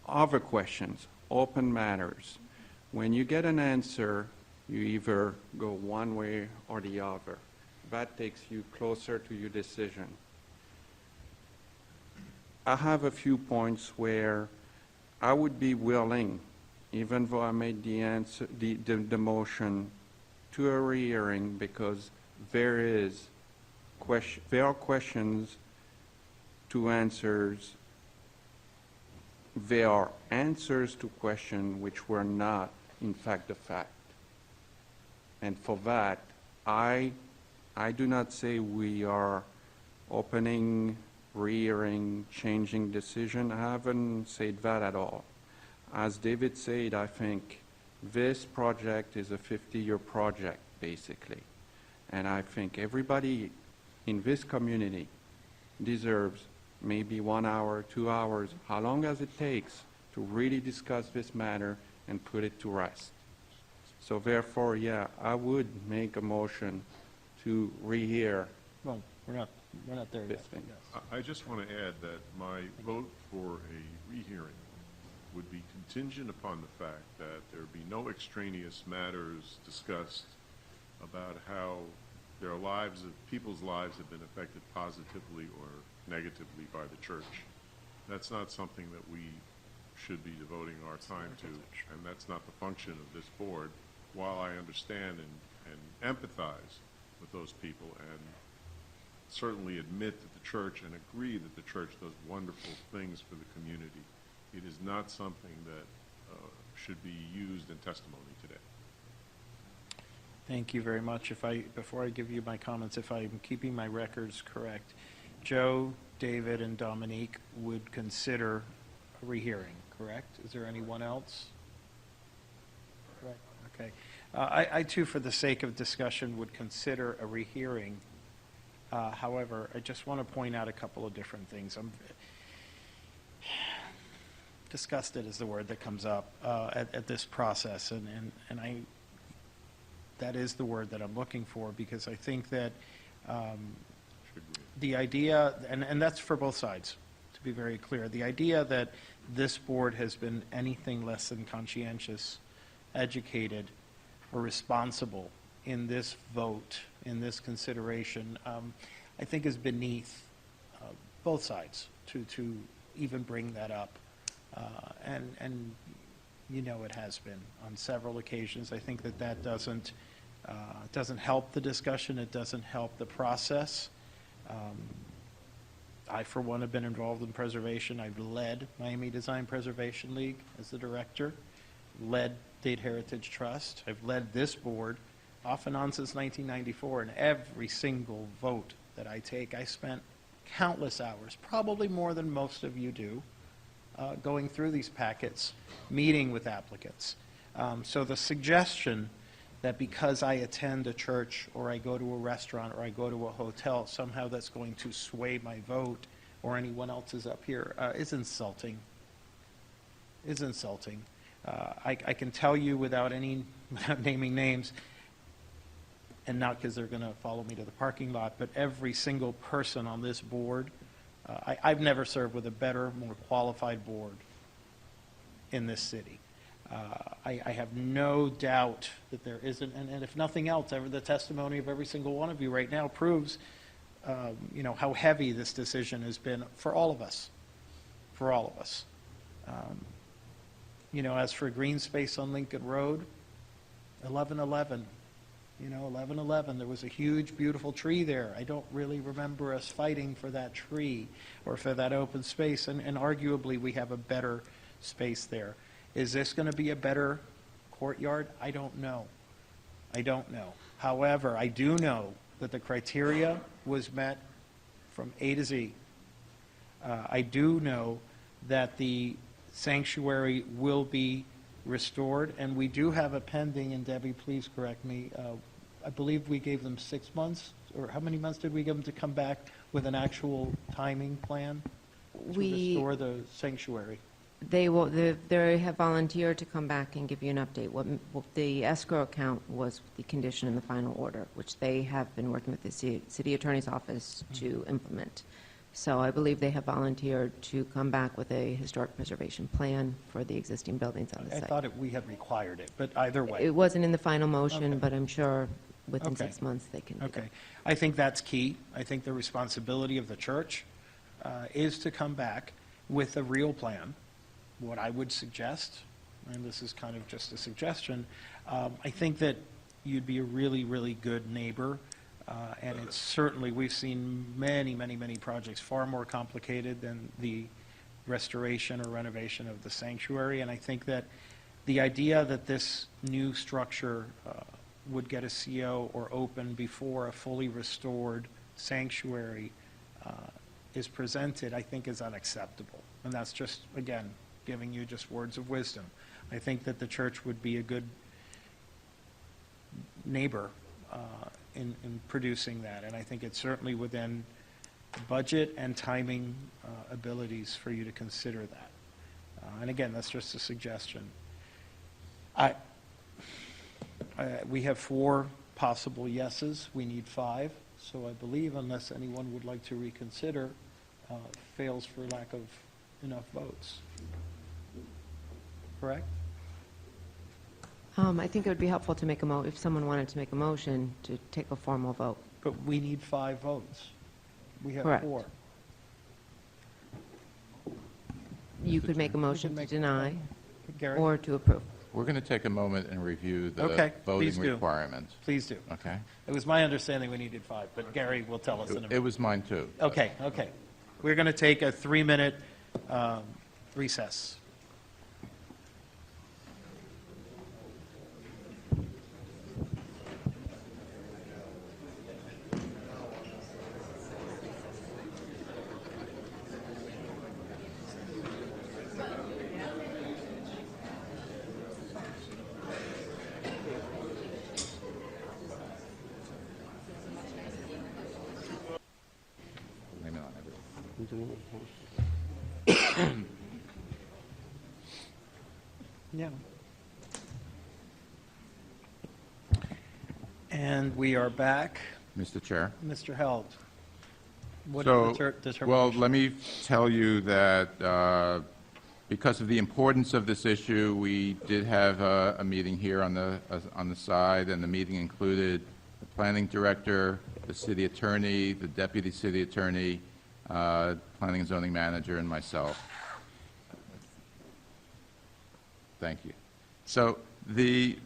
other questions, open matters. When you get an answer, you either go one way or the other. That takes you closer to your decision. I have a few points where I would be willing, even though I made the answer, the motion, to a rehearing, because there are questions to answers. There are answers to questions which were not, in fact, the fact. And for that, I do not say we are opening, rehearing, changing decision. I haven't said that at all. As David said, I think this project is a 50-year project, basically. And I think everybody in this community deserves maybe 1 hour, 2 hours, how long as it takes to really discuss this matter and put it to rest. So therefore, yeah, I would make a motion to rehear Well, we're not there this yet. thing. I just want to add that my vote for a rehearing would be contingent upon the fact that there be no extraneous matters discussed about how people's lives have been affected positively or negatively by the church. That's not something that we should be devoting our time to, and that's not the function of this board, while I understand and empathize with those people and certainly admit that the church and agree that the church does wonderful things for the community. It is not something that should be used in testimony today. Thank you very much. Before I give you my comments, if I'm keeping my records correct, Joe, David, and Dominique would consider a rehearing, correct? Is there anyone else? Correct. Okay. I too, for the sake of discussion, would consider a rehearing. However, I just want to point out a couple of different things. Disgusted is the word that comes up at this process, and that is the word that I'm looking for, because I think that the idea, and that's for both sides, to be very clear, the idea that this board has been anything less than conscientious, educated, or responsible in this vote, in this consideration, I think is beneath both sides to even bring that up. And you know it has been on several occasions. I think that doesn't help the discussion. It doesn't help the process. I, for one, have been involved in preservation. I've led Miami Design Preservation League as the director, led Dade Heritage Trust. I've led this board off and on since 1994, and every single vote that I take, I spent countless hours, probably more than most of you do, going through these packets, meeting with applicants. So the suggestion that because I attend a church or I go to a restaurant or I go to a hotel, somehow that's going to sway my vote or anyone else's up here is insulting. Is insulting. I can tell you without naming names, and not because they're going to follow me to the parking lot, but every single person on this board, I've never served with a better, more qualified board in this city. I have no doubt that there isn't, and if nothing else, the testimony of every single one of you right now proves, how heavy this decision has been for all of us, as for green space on Lincoln Road, 1111, 1111, there was a huge, beautiful tree there. I don't really remember us fighting for that tree or for that open space, and arguably we have a better space there. Is this going to be a better courtyard? I don't know. However, I do know that the criteria was met from A to Z. I do know that the sanctuary will be restored, and we do have a pending, and Debbie, please correct me, I believe we gave them 6 months, or how many months did we give them to come back with an actual timing plan to restore the sanctuary? They have volunteered to come back and give you an update. What the escrow account was the condition in the final order, which they have been working with the city attorney's office to implement. So I believe they have volunteered to come back with a historic preservation plan for the existing buildings on the I site. thought we had required it, but either way. It wasn't in the final motion, Okay. but I'm sure within Okay. 6 months they can do that. Okay. I think that's key. I think the responsibility of the church is to come back with a real plan. What I would suggest, and this is kind of just a suggestion, I think that you'd be a really, really good neighbor. And it's certainly, we've seen many, many, many projects far more complicated than the restoration or renovation of the sanctuary. And I think that the idea that this new structure would get a CO or open before a fully restored sanctuary is presented, I think is unacceptable. And that's just, again, giving you just words of wisdom. I think that the church would be a good neighbor in producing that, and I think it's certainly within budget and timing abilities for you to consider that. And again, that's just a suggestion. We have 4 possible yeses. We need 5. So I believe, unless anyone would like to reconsider, fails for lack of enough votes. Correct? I think it would be helpful to make if someone wanted to make a motion, to take a formal vote. But we need 5 votes. We have Correct. 4. You could make a motion to make- deny Gary? or to approve. We're going to take a moment and review the Okay, please voting do. requirements. Please do. Okay? It was my understanding we needed 5, but Gary will tell us in a It minute. was mine, too. Okay. We're going to take a 3-minute recess. Blame it on everyone. Yeah. And we are back. Mr. Chair? Mr. Held, what So, is the determination? well, let me tell you that because of the importance of this issue, we did have a meeting here on the side, and the meeting included the planning director, the city attorney, the deputy city attorney, planning and zoning manager, and myself. Thank you. So the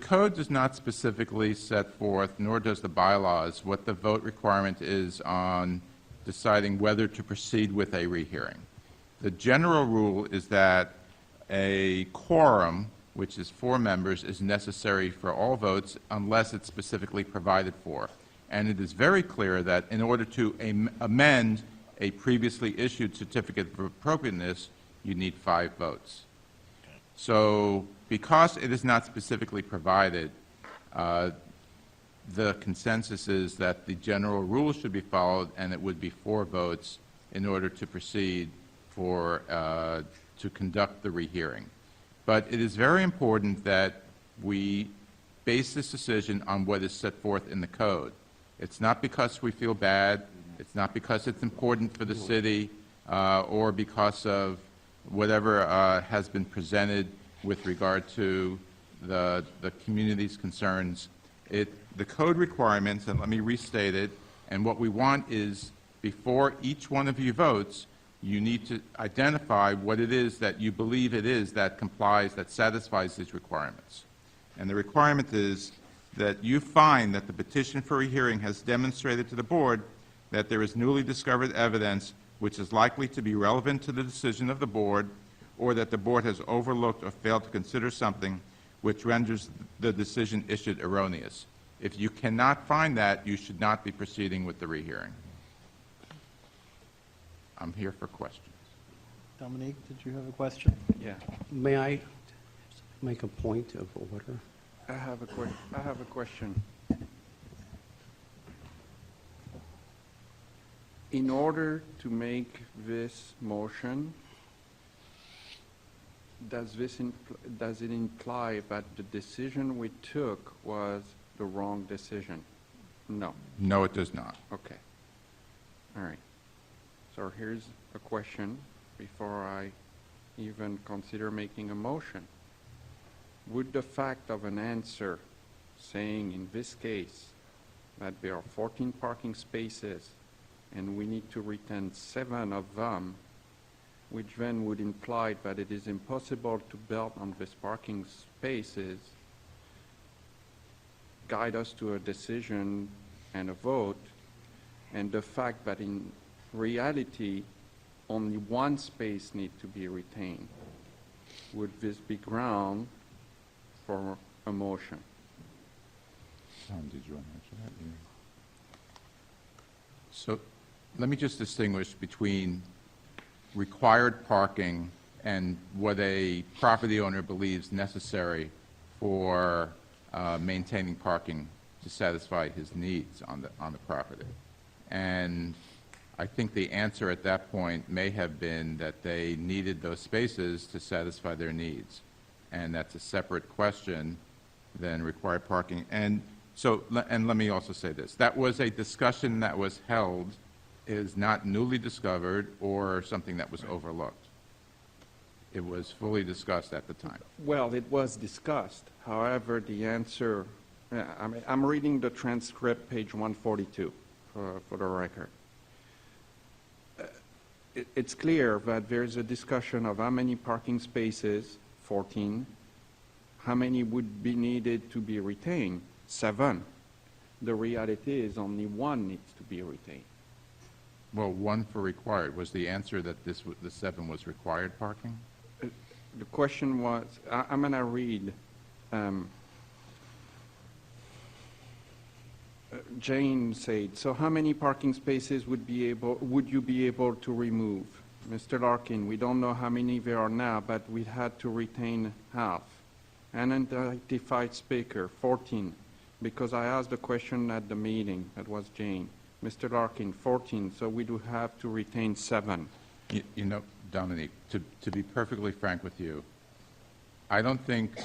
code does not specifically set forth, nor does the bylaws, what the vote requirement is on deciding whether to proceed with a rehearing. The general rule is that a quorum, which is 4 members, is necessary for all votes unless it's specifically provided for. And it is very clear that in order to amend a previously issued certificate of appropriateness, you need 5 votes. So because it is not specifically provided, the consensus is that the general rule should be followed, and it would be 4 votes in order to proceed to conduct the rehearing. But it is very important that we base this decision on what is set forth in the code. It's not because we feel bad, it's not because it's important for the city, or because of whatever has been presented with regard to the community's concerns. The code requirements, and let me restate it, and what we want is, before each one of you votes, you need to identify what it is that you believe it is that complies, that satisfies these requirements. And the requirement is that you find that the petition for a hearing has demonstrated to the board that there is newly discovered evidence which is likely to be relevant to the decision of the board, or that the board has overlooked or failed to consider something which renders the decision issued erroneous. If you cannot find that, you should not be proceeding with the rehearing. I'm here for questions. Dominique, did you have a question? Yeah. May I make a point of order? I have a question. In order to make this motion, does it imply that the decision we took was the wrong decision? No. No, it does not. Okay. All right. So here's a question before I even consider making a motion. Would the fact of an answer saying in this case that there are 14 parking spaces and we need to retain 7 of them, which then would imply that it is impossible to build on these parking spaces, guide us to a decision and a vote, and the fact that in reality only 1 space needs to be retained, would this be ground for a motion? Tom, did you want to answer that? Yeah. So let me just distinguish between required parking and what a property owner believes necessary for maintaining parking to satisfy his needs on the property. And I think the answer at that point may have been that they needed those spaces to satisfy their needs. And that's a separate question than required parking. And so, and let me also say this. That was a discussion that was held. It is not newly discovered or something that was overlooked. It was fully discussed at the time. Well, it was discussed. However, the answer, I'm reading the transcript, page 142, for the record. It's clear that there's a discussion of how many parking spaces, 14, how many would be needed to be retained, 7. The reality is only 1 needs to be retained. Well, 1 for required. Was the answer that the 7 was required parking? The question was, I'm going to read. Jane said, so how many parking spaces would you be able to remove? Mr. Larkin, we don't know how many there are now, but we had to retain half. Unidentified speaker, 14, because I asked the question at the meeting. That was Jane. Mr. Larkin, 14, so we do have to retain 7. You know, Dominique, to be perfectly frank with you, I don't think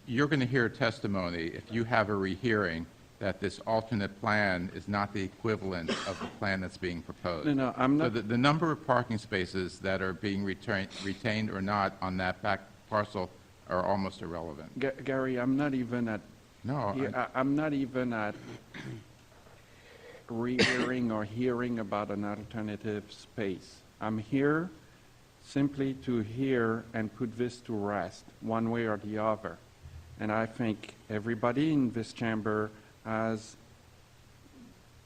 you're going to hear testimony if you have a rehearing that this alternate plan is not the equivalent of the plan that's being proposed. No, I'm not. So the number of parking spaces that are being retained or not on that back parcel are almost irrelevant. Gary, I'm not even at. No, I'm not even at rehearing or hearing about an alternative space. I'm here simply to hear and put this to rest, one way or the other. And I think everybody in this chamber has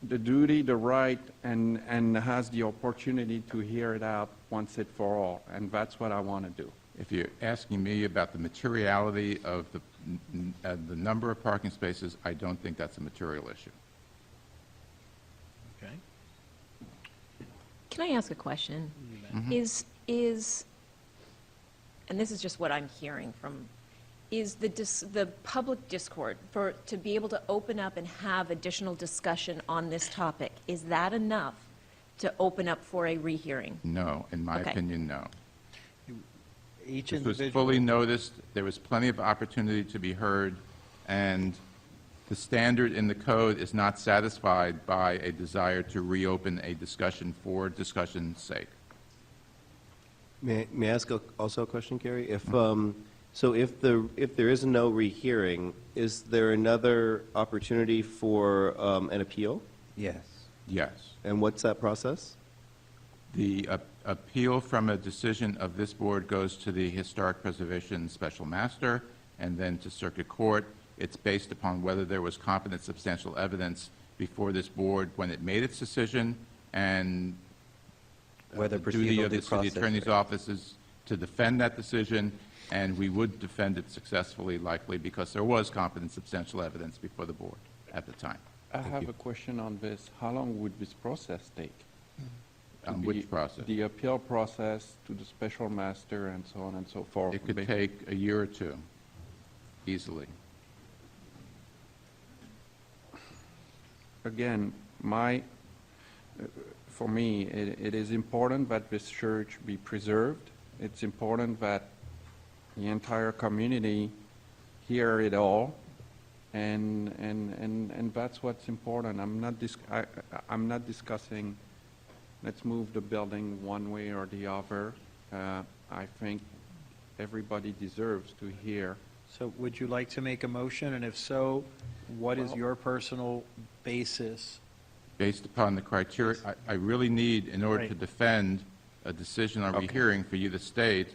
the duty, the right, and has the opportunity to hear it out once and for all. And that's what I want to do. if you're asking me about the materiality of the number of parking spaces, I don't think that's a material issue. Okay. Can I ask a question? And this is just what I'm hearing from, is the public discord to be able to open up and have additional discussion on this topic, is that enough to open up for a rehearing? No, in my Okay. opinion, no. Each This was individual. fully noticed, there was plenty of opportunity to be heard, and the standard in the code is not satisfied by a desire to reopen a discussion for discussion's sake. May I ask also a question, Gary? So if there is no rehearing, is there another opportunity for an appeal? Yes. Yes. And what's that process? The appeal from a decision of this board goes to the Historic Preservation Special Master and then to Circuit Court. It's based upon whether there was competent substantial evidence before this board when it made its decision, and Whether the duty procedural of the due city process, attorney's right. office is to defend that decision, and we would defend it successfully, likely, because there was competent substantial evidence before the board at the time. I have a question on this. How long would this process take? On the- which process? The appeal process to the special master and so on and so forth. It could take a year or two, easily. Again, for me, it is important that this church be preserved. It's important that the entire community hear it all, and that's what's important. I'm not discussing, let's move the building one way or the other. I think everybody deserves to hear. So would you like to make a motion, and if so, what is your personal basis? Based upon the criteria, I really need, in order to Right. defend a decision on Okay. rehearing, for you to state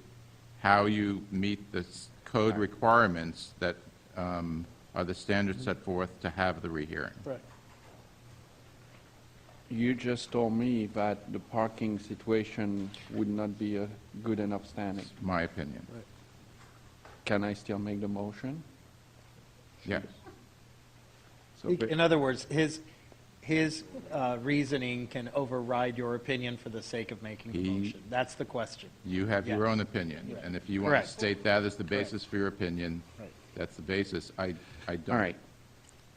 how you meet the code requirements that are the standards set forth to have the rehearing. Right. You just told me that the parking situation would not be a good enough standing. My opinion. Can I still make the motion? Yes. So In other words, his reasoning can override your opinion for the sake of making the He- motion. That's the question. You have your Yeah. own opinion, Yeah. and if you want Correct. to state that as the Correct. basis for your opinion, Right. that's the basis. I don't. All right.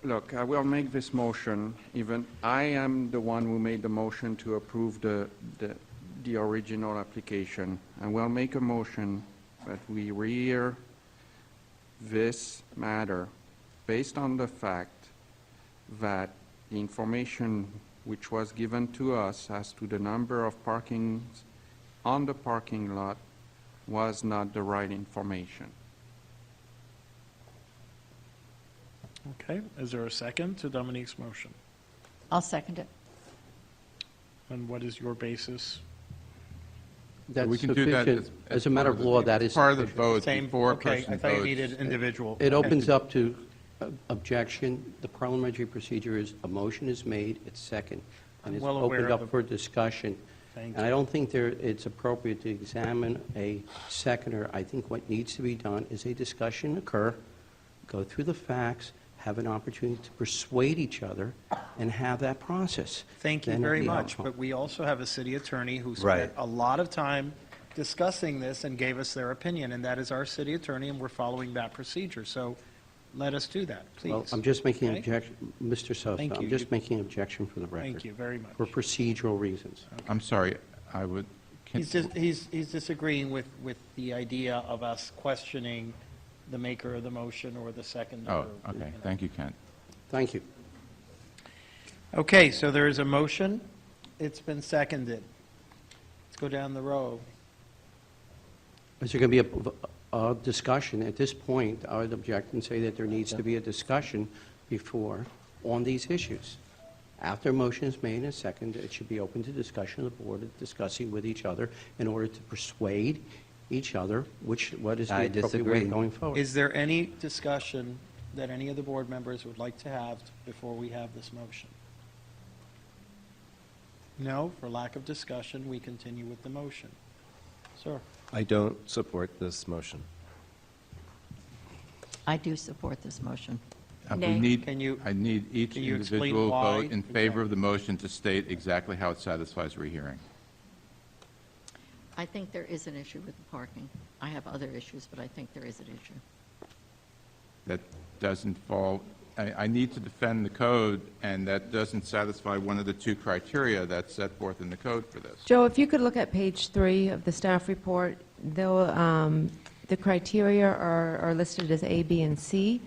Look, I will make this motion, even I am the one who made the motion to approve the original application. I will make a motion that we rehear this matter based on the fact that the information which was given to us as to the number of parkings on the parking lot was not the right information. Okay, is there a second to Dominique's motion? I'll second it. And what is your basis? That's we can do that sufficient. As a matter of law, that is part of the sufficient. vote Same, before a okay, person I thought you votes. needed individual. It opens up to objection. The parliamentary procedure is, a motion is made, it's second, and I'm it's well aware opened of up the- for discussion. Thank And I you. don't think it's appropriate to examine a seconder. I think what needs to be done is a discussion occur, go through the facts, have an opportunity to persuade each other, and have that process. Thank you Then it'll very be much, helpful. but we also have a city attorney who Right. spent a lot of time discussing this and gave us their opinion, and that is our city attorney, and we're following that procedure. So let us do that, please. Well, I'm just making an Okay? objection, Mr. Sosa, Thank you. I'm just making an objection for the record. Thank you very much. For procedural reasons. I'm sorry, I would. He's disagreeing with the idea of us questioning the maker of the motion or the second. Oh, okay, thank you, Kent. Thank you. Okay, so there is a motion. It's been seconded. Let's go down the row. Is there going to be a discussion? At this point, I would object and say that there needs to be a discussion before on these issues. After a motion is made and seconded, it should be open to discussion of the board, discussing with each other in order to persuade each other what is the I appropriate way disagree. going forward. Is there any discussion that any of the board members would like to have before we have this motion? No, for lack of discussion, we continue with the motion. Sir? I don't support this motion. I do support this motion. We Nay. need, Can you- I need each can you explain individual why? vote in favor of the motion to state exactly how it satisfies rehearing. I think there is an issue with the parking. I have other issues, but I think there is an issue. That doesn't fall, I need to defend the code, and that doesn't satisfy one of the two criteria that's set forth in the code for this. Joe, if you could look at page 3 of the staff report, though, the criteria are listed as A, B, and C,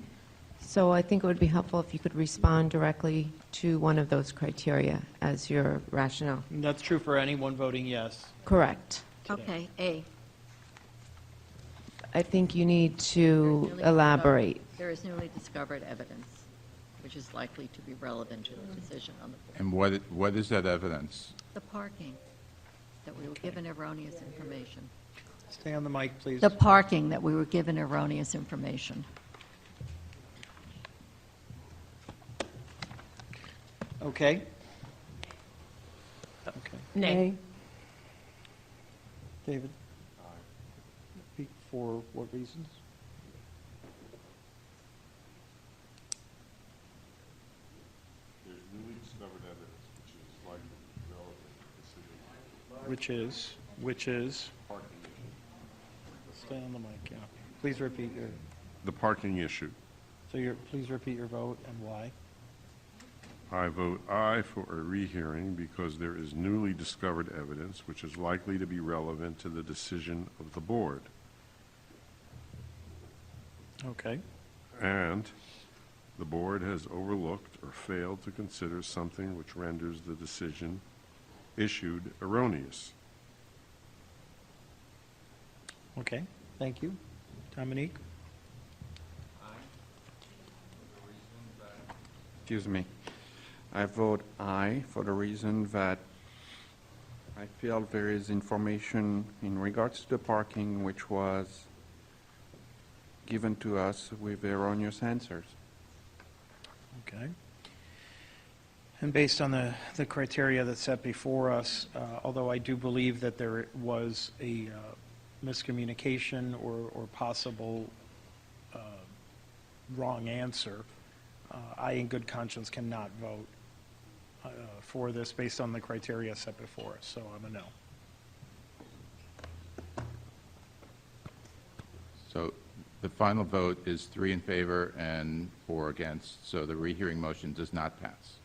so I think it would be helpful if you could respond directly to one of those criteria as your rationale. And that's true for anyone voting yes. Correct. Okay, A. I think you need There is to newly discovered- elaborate. There is newly discovered evidence, which is likely to be relevant to the decision on the board. And what is that evidence? The parking, that we were given erroneous information. Stay on the mic, please. The parking, that we were given erroneous information. Okay. Okay. Nay. David? For what reasons? There's newly discovered evidence which is likely to be relevant to the which is, stay on the mic, yeah. Please repeat your, The parking issue. please repeat your vote and why. I vote aye for a rehearing because there is newly discovered evidence which is likely to be relevant to the decision of the board. Okay. And the board has overlooked or failed to consider something which renders the decision issued erroneous. Okay, thank you. Dominique? Excuse me. I vote aye for the reason that I feel there is information in regards to the parking which was given to us with erroneous answers. Okay. And based on the criteria that's set before us, although I do believe that there was a miscommunication or possible wrong answer, I, in good conscience, cannot vote for this based on the criteria set before us, so I'm a no. So the final vote is 3 in favor and 4 against, so the rehearing motion does not pass.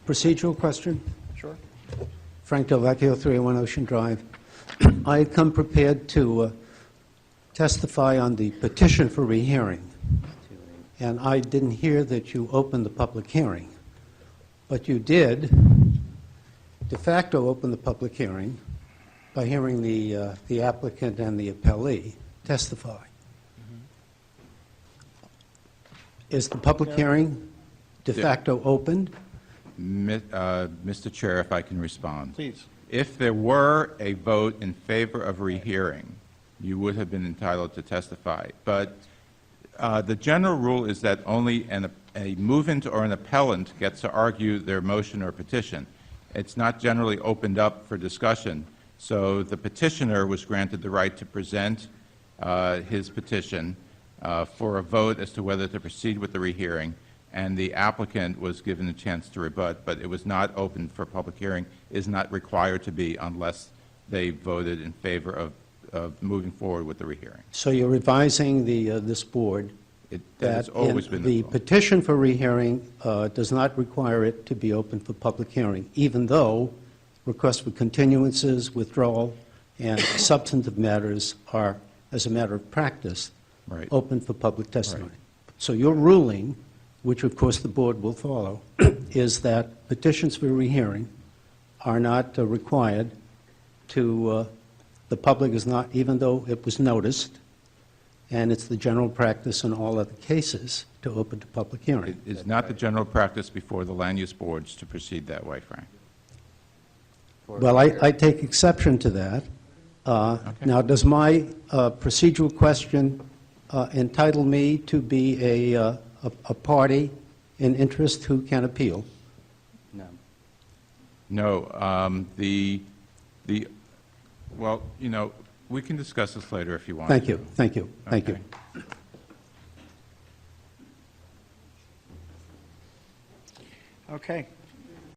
Procedural question? Sure. Frank Del Vecchio, 301 Ocean Drive. I had come prepared to testify on the petition for rehearing, and I didn't hear that you opened the public hearing. But you did de facto open the public hearing by hearing the applicant and the appellee testify. Is the public hearing de facto opened? Mr. Chair, if I can respond. Please. If there were a vote in favor of rehearing, you would have been entitled to testify. But the general rule is that only a movant or an appellant gets to argue their motion or petition. It's not generally opened up for discussion. So the petitioner was granted the right to present his petition for a vote as to whether to proceed with the rehearing, and the applicant was given a chance to rebut, but it was not open for public hearing, is not required to be unless they voted in favor of moving forward with the rehearing. So you're revising this board That that has always been the the law. petition for rehearing does not require it to be open for public hearing, even though requests for continuances, withdrawal, and substantive matters are, as a matter of practice, Right. open for public testimony. Right. So your ruling, which of course the board will follow, is that petitions for rehearing are not required to, the public is not, even though it was noticed, and it's the general practice in all other cases to open to public hearing. It is not the general practice before the land use boards to proceed that way, Frank. Well, I take exception to that. Now, does my procedural question entitle me to be a party in interest who can appeal? No. No, well, you know, we can discuss this later if you want. Thank you, thank you, thank you. Okay. Okay,